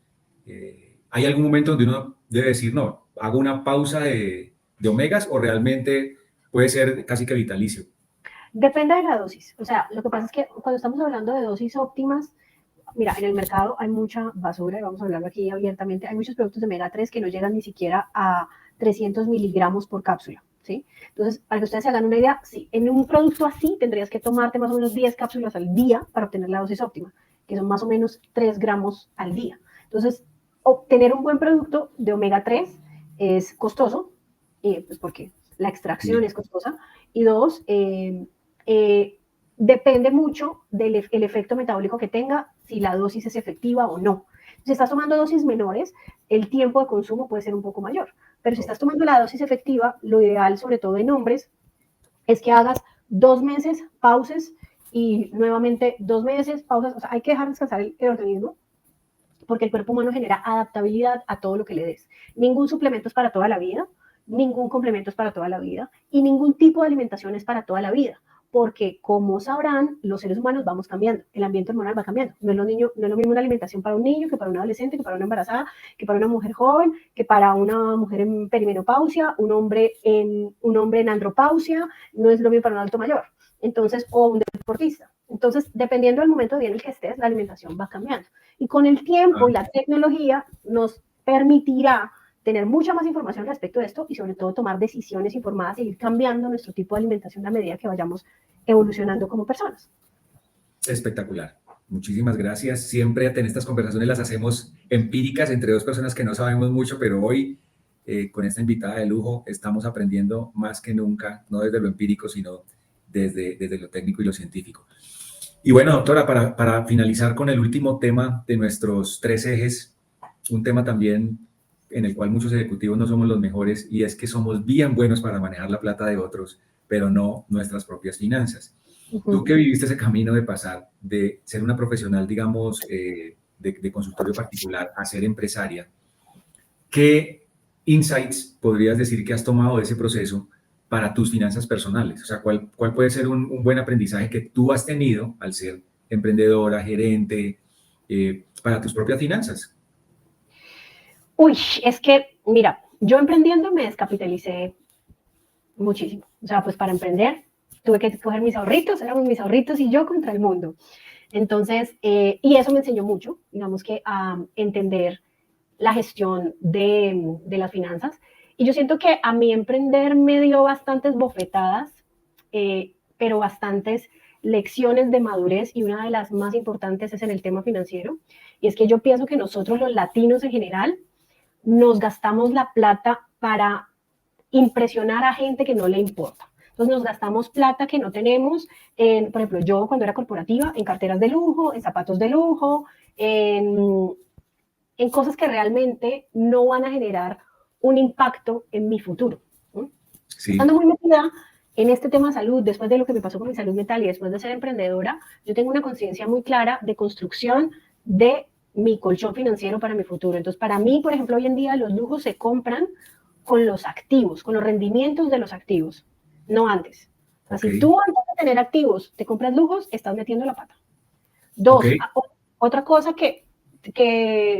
S1: ¿Hay algún momento donde uno debe decir, no, hago una pausa de omegas o realmente puede ser casi que vitalicio?
S2: Depende de la dosis. O sea, lo que pasa es que cuando estamos hablando de dosis óptimas, mira, en el mercado hay mucha basura, y vamos a hablarlo aquí abiertamente, hay muchos productos de omega 3 que no llegan ni siquiera a 300 miligramos por cápsula, ¿sí? Entonces, para que ustedes se hagan una idea, sí, en un producto así tendrías que tomarte más o menos 10 cápsulas al día para obtener la dosis óptima, que son más o menos 3 gramos al día. Entonces, obtener un buen producto de omega 3 es costoso, pues porque la extracción
S1: Sí.
S2: es costosa, y dos, eh, depende mucho del el efecto metabólico que tenga, si la dosis es efectiva o no. Si estás tomando dosis menores, el tiempo de consumo puede ser un poco mayor. Pero si
S1: Oh,
S2: estás tomando la dosis efectiva, lo ideal, sobre todo en hombres, es que hagas 2 meses, pauses y nuevamente 2 meses, pausas. O sea, hay que dejar descansar el organismo porque el cuerpo humano genera adaptabilidad a todo lo que le des. Ningún suplemento es para toda la vida, ningún complemento es para toda la vida y ningún tipo de alimentación es para toda la vida. Porque, como sabrán, los seres humanos vamos cambiando, el ambiente hormonal va cambiando. No es lo mismo una alimentación para un niño que para un adolescente, que para una embarazada, que para una mujer joven, que para una mujer en perimenopausia, un hombre en andropausia, no es lo mismo para un adulto mayor. Entonces, o un deportista. Entonces, dependiendo del momento en el que estés, la alimentación va cambiando. Y con el tiempo
S1: ah,
S2: y la tecnología nos permitirá tener mucha más información respecto de esto y sobre todo tomar decisiones informadas e ir cambiando nuestro tipo de alimentación a medida que vayamos evolucionando como personas.
S1: espectacular. Muchísimas gracias. Siempre en estas conversaciones las hacemos empíricas entre dos personas que no sabemos mucho, pero hoy con esta invitada de lujo estamos aprendiendo más que nunca, no desde lo empírico, sino desde lo técnico y lo científico. Y bueno, doctora, para finalizar con el último tema de nuestros 3 ejes, un tema también en el cual muchos ejecutivos no somos los mejores y es que somos bien buenos para manejar la plata de otros, pero no nuestras propias finanzas.
S2: Uh
S1: Tú
S2: -huh.
S1: que viviste ese camino de pasar de ser una profesional, digamos, de consultorio particular a ser empresaria, ¿qué insights podrías decir que has tomado de ese proceso para tus finanzas personales? O sea, ¿cuál puede ser un buen aprendizaje que tú has tenido al ser emprendedora, gerente, para tus propias finanzas?
S2: Uy, es que, mira, yo emprendiendo me descapitalicé muchísimo. O sea, pues para emprender tuve que coger mis ahorritos, éramos mis ahorritos y yo contra el mundo. Entonces, y eso me enseñó mucho, digamos que a entender la gestión de las finanzas. Y yo siento que a mí emprender me dio bastantes bofetadas, pero bastantes lecciones de madurez y una de las más importantes es en el tema financiero. Y es que yo pienso que nosotros los latinos en general nos gastamos la plata para impresionar a gente que no le importa. Entonces nos gastamos plata que no tenemos, por ejemplo, yo cuando era corporativa, en carteras de lujo, en zapatos de lujo, en cosas que realmente no van a generar un impacto en mi futuro. ¿No? Estando
S1: Sí,
S2: muy metida en este tema de salud, después de lo que me pasó con mi salud mental y después de ser emprendedora, yo tengo una conciencia muy clara de construcción de mi colchón financiero para mi futuro. Entonces, para mí, por ejemplo, hoy en día los lujos se compran con los activos, con los rendimientos de los activos, no antes. O sea,
S1: ok,
S2: si tú antes de tener activos te compras lujos, estás metiendo la pata.
S1: ok,
S2: Dos, otra cosa que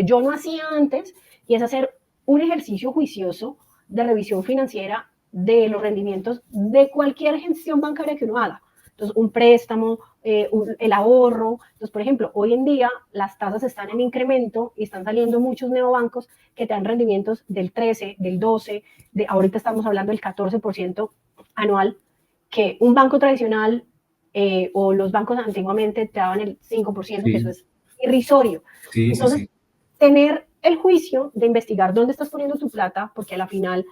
S2: yo no hacía antes y es hacer un ejercicio juicioso de revisión financiera de los rendimientos de cualquier gestión bancaria que uno haga. Entonces, un préstamo, el ahorro. Entonces, por ejemplo, hoy en día las tasas están en incremento y están saliendo muchos neobancos que te dan rendimientos del 13, del 12, ahorita estamos hablando del 14% anual, que un banco tradicional o los bancos antiguamente te daban el 5%, que eso
S1: Sí,
S2: es irrisorio.
S1: sí, sí,
S2: Entonces,
S1: sí.
S2: tener el juicio de investigar dónde estás poniendo tu plata, porque a la final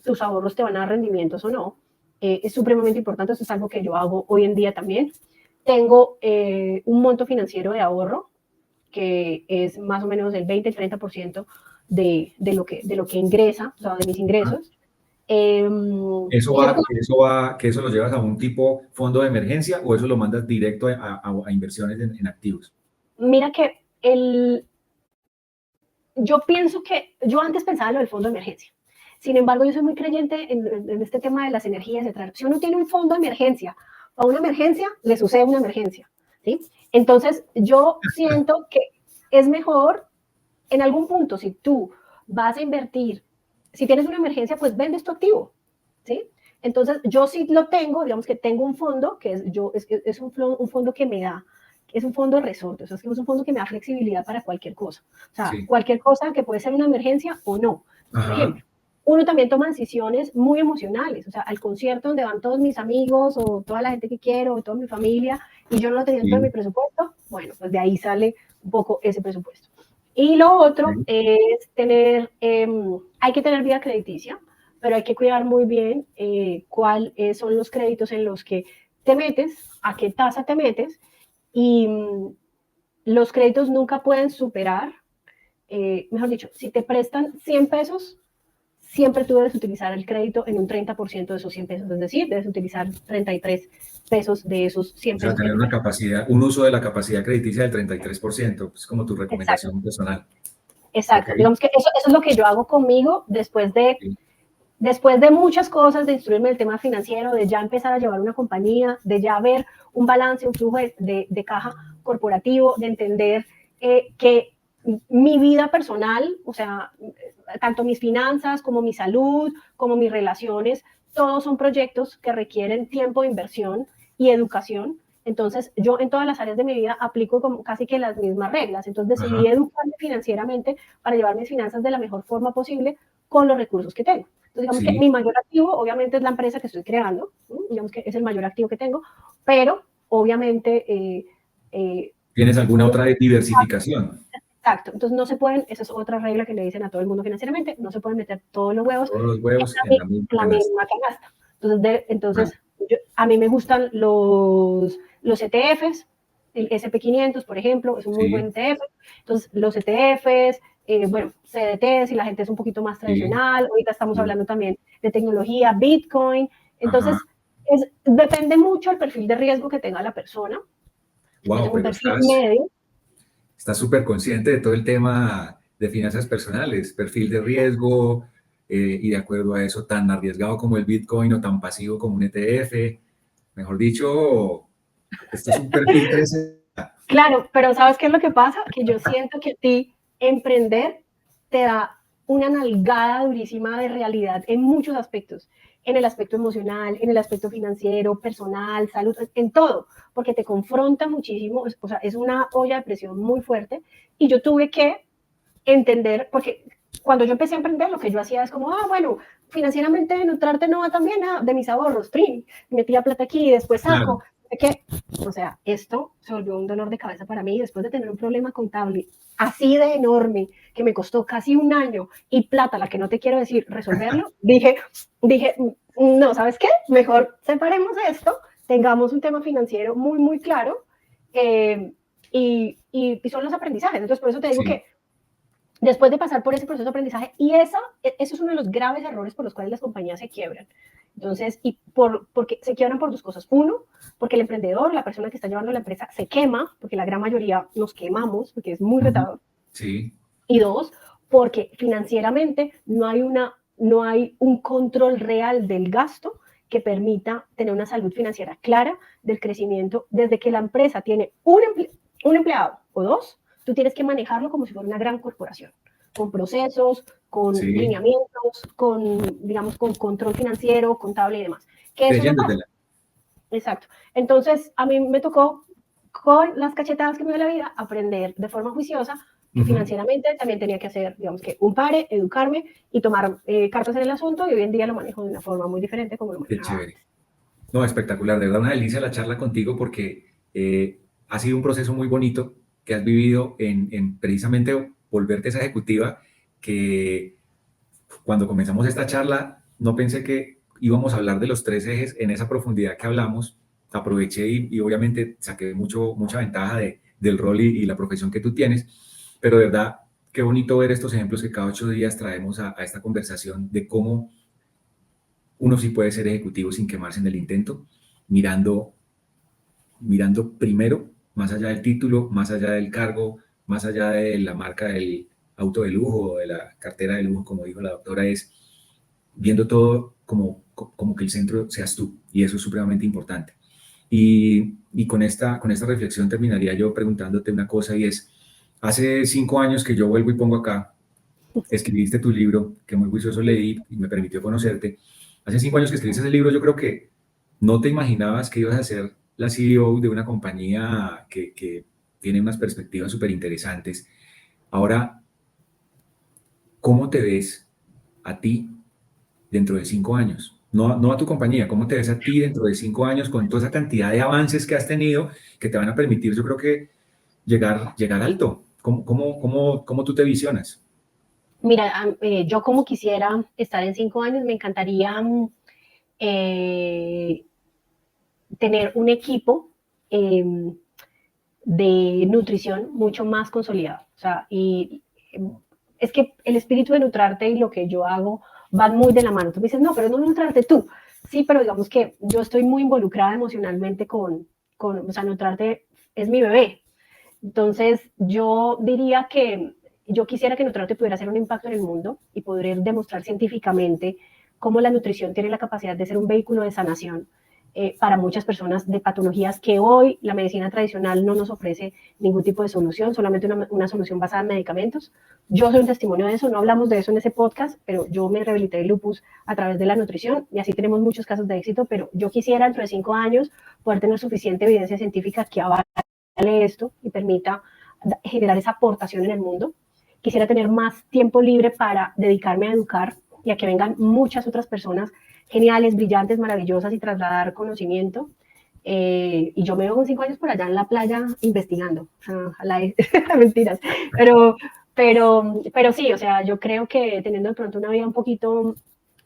S2: tus ahorros te van a dar rendimientos o no, es supremamente importante. Eso es algo que yo hago hoy en día también. Tengo un monto financiero de ahorro que es más o menos el 20-30% de lo que ingresa, o sea, de mis
S1: Ah,
S2: ingresos.
S1: ¿eso
S2: Y yo,
S1: que eso lo llevas a un tipo fondo de emergencia o eso lo mandas directo a inversiones en activos?
S2: mira que yo pienso que yo antes pensaba en lo del fondo de emergencia. Sin embargo, yo soy muy creyente en este tema de las energías, etc. Si uno tiene un fondo de emergencia o una emergencia, le sucede una emergencia. ¿Sí? Entonces, yo siento que es mejor en algún punto, si tú vas a invertir, si tienes una emergencia, pues vendes tu activo. ¿Sí? Entonces, yo sí lo tengo, digamos que tengo un fondo que es un fondo que me da, es un fondo de resorte, o sea, es un fondo que me da flexibilidad para cualquier cosa. O sea,
S1: Sí.
S2: cualquier cosa que puede ser una emergencia o no. Por
S1: Ajá.
S2: ejemplo, uno también toma decisiones muy emocionales, o sea, al concierto donde van todos mis amigos o toda la gente que quiero o toda mi familia y yo no lo tenía dentro de mi
S1: Sí.
S2: presupuesto, bueno, pues de ahí sale un poco ese presupuesto. Y lo otro
S1: Sí.
S2: es tener, hay que tener vida crediticia, pero hay que cuidar muy bien cuáles son los créditos en los que te metes, a qué tasa te metes, y los créditos nunca pueden superar, mejor dicho, si te prestan 100 pesos, siempre tú debes utilizar el crédito en un 30% de esos 100 pesos, es decir, debes utilizar 33 pesos de esos
S1: O
S2: 100
S1: sea,
S2: pesos que
S1: tener
S2: te
S1: una
S2: prestan.
S1: capacidad, un uso de la capacidad crediticia del 33%, es como tu
S2: Exacto,
S1: recomendación personal. Ok.
S2: exacto. Digamos que eso es lo que yo hago conmigo
S1: Sí.
S2: después de muchas cosas, de instruirme en el tema financiero, de ya empezar a llevar una compañía, de ya ver un balance, un flujo de caja corporativo, de entender que mi vida personal, o sea, tanto mis finanzas como mi salud, como mis relaciones, todos son proyectos que requieren tiempo de inversión y educación. Entonces, yo en todas las áreas de mi vida aplico como casi que las mismas reglas. Entonces, decidí
S1: Ajá.
S2: educarme financieramente para llevar mis finanzas de la mejor forma posible con los recursos que tengo. Entonces, digamos que
S1: Sí.
S2: mi mayor activo, obviamente, es la empresa que estoy creando, ¿no? Digamos que es el mayor activo que tengo, pero obviamente
S1: ¿Tienes alguna
S2: no,
S1: otra diversificación?
S2: exacto. Entonces no se pueden, esa es otra regla que le dicen a todo el mundo financieramente, no se pueden meter todos los huevos
S1: Todos los huevos en la misma
S2: en la
S1: canasta.
S2: misma canasta. Entonces
S1: Vale.
S2: a mí me gustan los ETFs, el SP500, por ejemplo, es un muy buen
S1: Sí,
S2: ETF. Entonces, los ETFs, bueno, CDT, si la gente es un poquito más
S1: sí,
S2: tradicional, ahorita estamos
S1: sí.
S2: hablando también de tecnología, Bitcoin.
S1: Ajá.
S2: Entonces, depende mucho del perfil de riesgo que tenga la persona. Yo
S1: Wow,
S2: tengo un
S1: pero
S2: perfil medio.
S1: estás súper consciente de todo el tema de finanzas personales, perfil de riesgo, y de acuerdo a eso, tan arriesgado como el Bitcoin o tan pasivo como un ETF. Mejor dicho, esto es un perfil 360.
S2: Claro, pero ¿sabes qué es lo que pasa? Que yo siento que a ti emprender te da una nalgada durísima de realidad en muchos aspectos, en el aspecto emocional, en el aspecto financiero, personal, salud, en todo, porque te confronta muchísimo, o sea, es una olla de presión muy fuerte y yo tuve que entender, porque cuando yo empecé a emprender, lo que yo hacía es como, bueno, financieramente Nutrarte no va tan bien, de mis ahorros, trin, metía plata aquí y después
S1: Claro,
S2: saco, ¿qué? O sea, esto se volvió un dolor de cabeza para mí después de tener un problema contable así de enorme, que me costó casi un año y plata, la que no te quiero decir, resolverlo, dije, no, ¿sabes qué? Mejor separemos esto, tengamos un tema financiero muy, muy claro y son los aprendizajes. Entonces, por eso te digo
S1: sí,
S2: que después de pasar por ese proceso de aprendizaje, y eso es uno de los graves errores por los cuales las compañías se quiebran. Entonces, porque se quiebran por dos cosas. Uno, porque el emprendedor, la persona que está llevando la empresa, se quema, porque la gran mayoría nos quemamos, porque es muy
S1: ujú,
S2: retador.
S1: sí,
S2: Y dos, porque financieramente no hay un control real del gasto que permita tener una salud financiera clara del crecimiento. Desde que la empresa tiene un empleado o dos, tú tienes que manejarlo como si fuera una gran corporación, con procesos, con
S1: sí,
S2: lineamientos, con, digamos, con control financiero, contable y demás. ¿Qué eso no pasa?
S1: creyéndotela.
S2: Exacto. Entonces, a mí me tocó, con las cachetadas que me dio la vida, aprender de forma juiciosa que financieramente también tenía que hacer, digamos que un pare, educarme y tomar cartas en el asunto, y hoy en día lo manejo de una forma muy diferente como lo
S1: Qué
S2: manejaba
S1: chévere.
S2: antes.
S1: No, espectacular, de verdad una delicia la charla contigo porque ha sido un proceso muy bonito que has vivido en precisamente volverte esa ejecutiva que cuando comenzamos esta charla no pensé que íbamos a hablar de los tres ejes en esa profundidad que hablamos. Aproveché y obviamente saqué mucha ventaja del rol y la profesión que tú tienes, pero de verdad, qué bonito ver estos ejemplos que cada 8 días traemos a esta conversación de cómo uno sí puede ser ejecutivo sin quemarse en el intento, mirando, mirando primero, más allá del título, más allá del cargo, más allá de la marca del auto de lujo o de la cartera de lujo, como dijo la doctora, es viendo todo como que el centro seas tú, y eso es supremamente importante. Y con esta reflexión terminaría yo preguntándote una cosa, y es, hace 5 años que yo vuelvo y pongo acá, escribiste tu libro, que muy juicioso leí y me permitió conocerte. Hace 5 años que escribiste ese libro, yo creo que no te imaginabas que ibas a ser la CEO de una compañía que tiene unas perspectivas súper interesantes. Ahora, ¿cómo te ves a ti dentro de 5 años? No a tu compañía, ¿cómo te ves a ti dentro de 5 años con toda esa cantidad de avances que has tenido que te van a permitir, yo creo que llegar alto? ¿Cómo tú te visionas?
S2: Mira, yo como quisiera estar en 5 años, me encantaría eh, tener un equipo eh, de nutrición mucho más consolidado. O sea, y es que el espíritu de Nutrarte y lo que yo hago van muy de la mano. Tú me dices, no, pero no Nutrarte tú. Sí, pero digamos que yo estoy muy involucrada emocionalmente o sea, Nutrarte es mi bebé. Entonces, yo diría que yo quisiera que Nutrarte pudiera hacer un impacto en el mundo y poder demostrar científicamente cómo la nutrición tiene la capacidad de ser un vehículo de sanación para muchas personas de patologías que hoy la medicina tradicional no nos ofrece ningún tipo de solución, solamente una solución basada en medicamentos. Yo soy un testimonio de eso, no hablamos de eso en ese podcast, pero yo me rehabilité de lupus a través de la nutrición y así tenemos muchos casos de éxito, pero yo quisiera dentro de 5 años poder tener suficiente evidencia científica que avale esto y permita generar esa aportación en el mundo. Quisiera tener más tiempo libre para dedicarme a educar y a que vengan muchas otras personas geniales, brillantes, maravillosas y trasladar conocimiento. Y yo me veo con 5 años por allá en la playa investigando. Mentiras. Pero sí, o sea, yo creo que teniendo de pronto una vida un poquito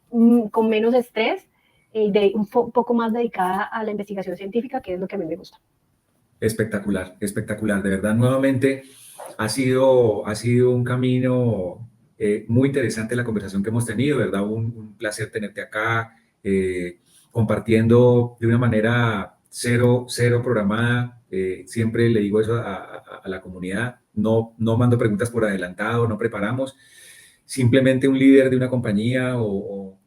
S2: con menos estrés y un poco más dedicada a la investigación científica, que es lo que a mí me gusta.
S1: Espectacular, espectacular. De verdad, nuevamente ha sido un camino muy interesante la conversación que hemos tenido, de verdad, un placer tenerte acá, compartiendo de una manera cero programada. Siempre le digo eso a la comunidad, no mando preguntas por adelantado, no preparamos. Simplemente un líder de una compañía o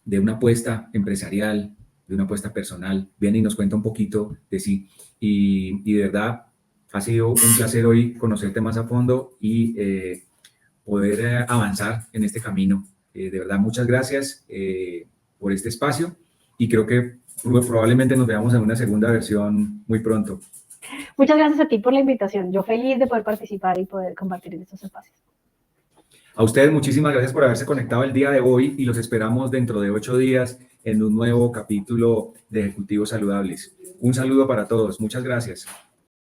S1: de una apuesta empresarial, de una apuesta personal, viene y nos cuenta un poquito de sí. Y de verdad, ha sido un placer hoy conocerte más a fondo y poder avanzar en este camino. De verdad, muchas gracias por este espacio y creo que probablemente nos veamos en una segunda versión muy pronto.
S2: Muchas gracias a ti por la invitación. Yo feliz de poder participar y poder compartir en estos espacios.
S1: A ustedes muchísimas gracias por haberse conectado el día de hoy y los esperamos dentro de 8 días en un nuevo capítulo de Ejecutivos Saludables. Un saludo para todos. Muchas gracias.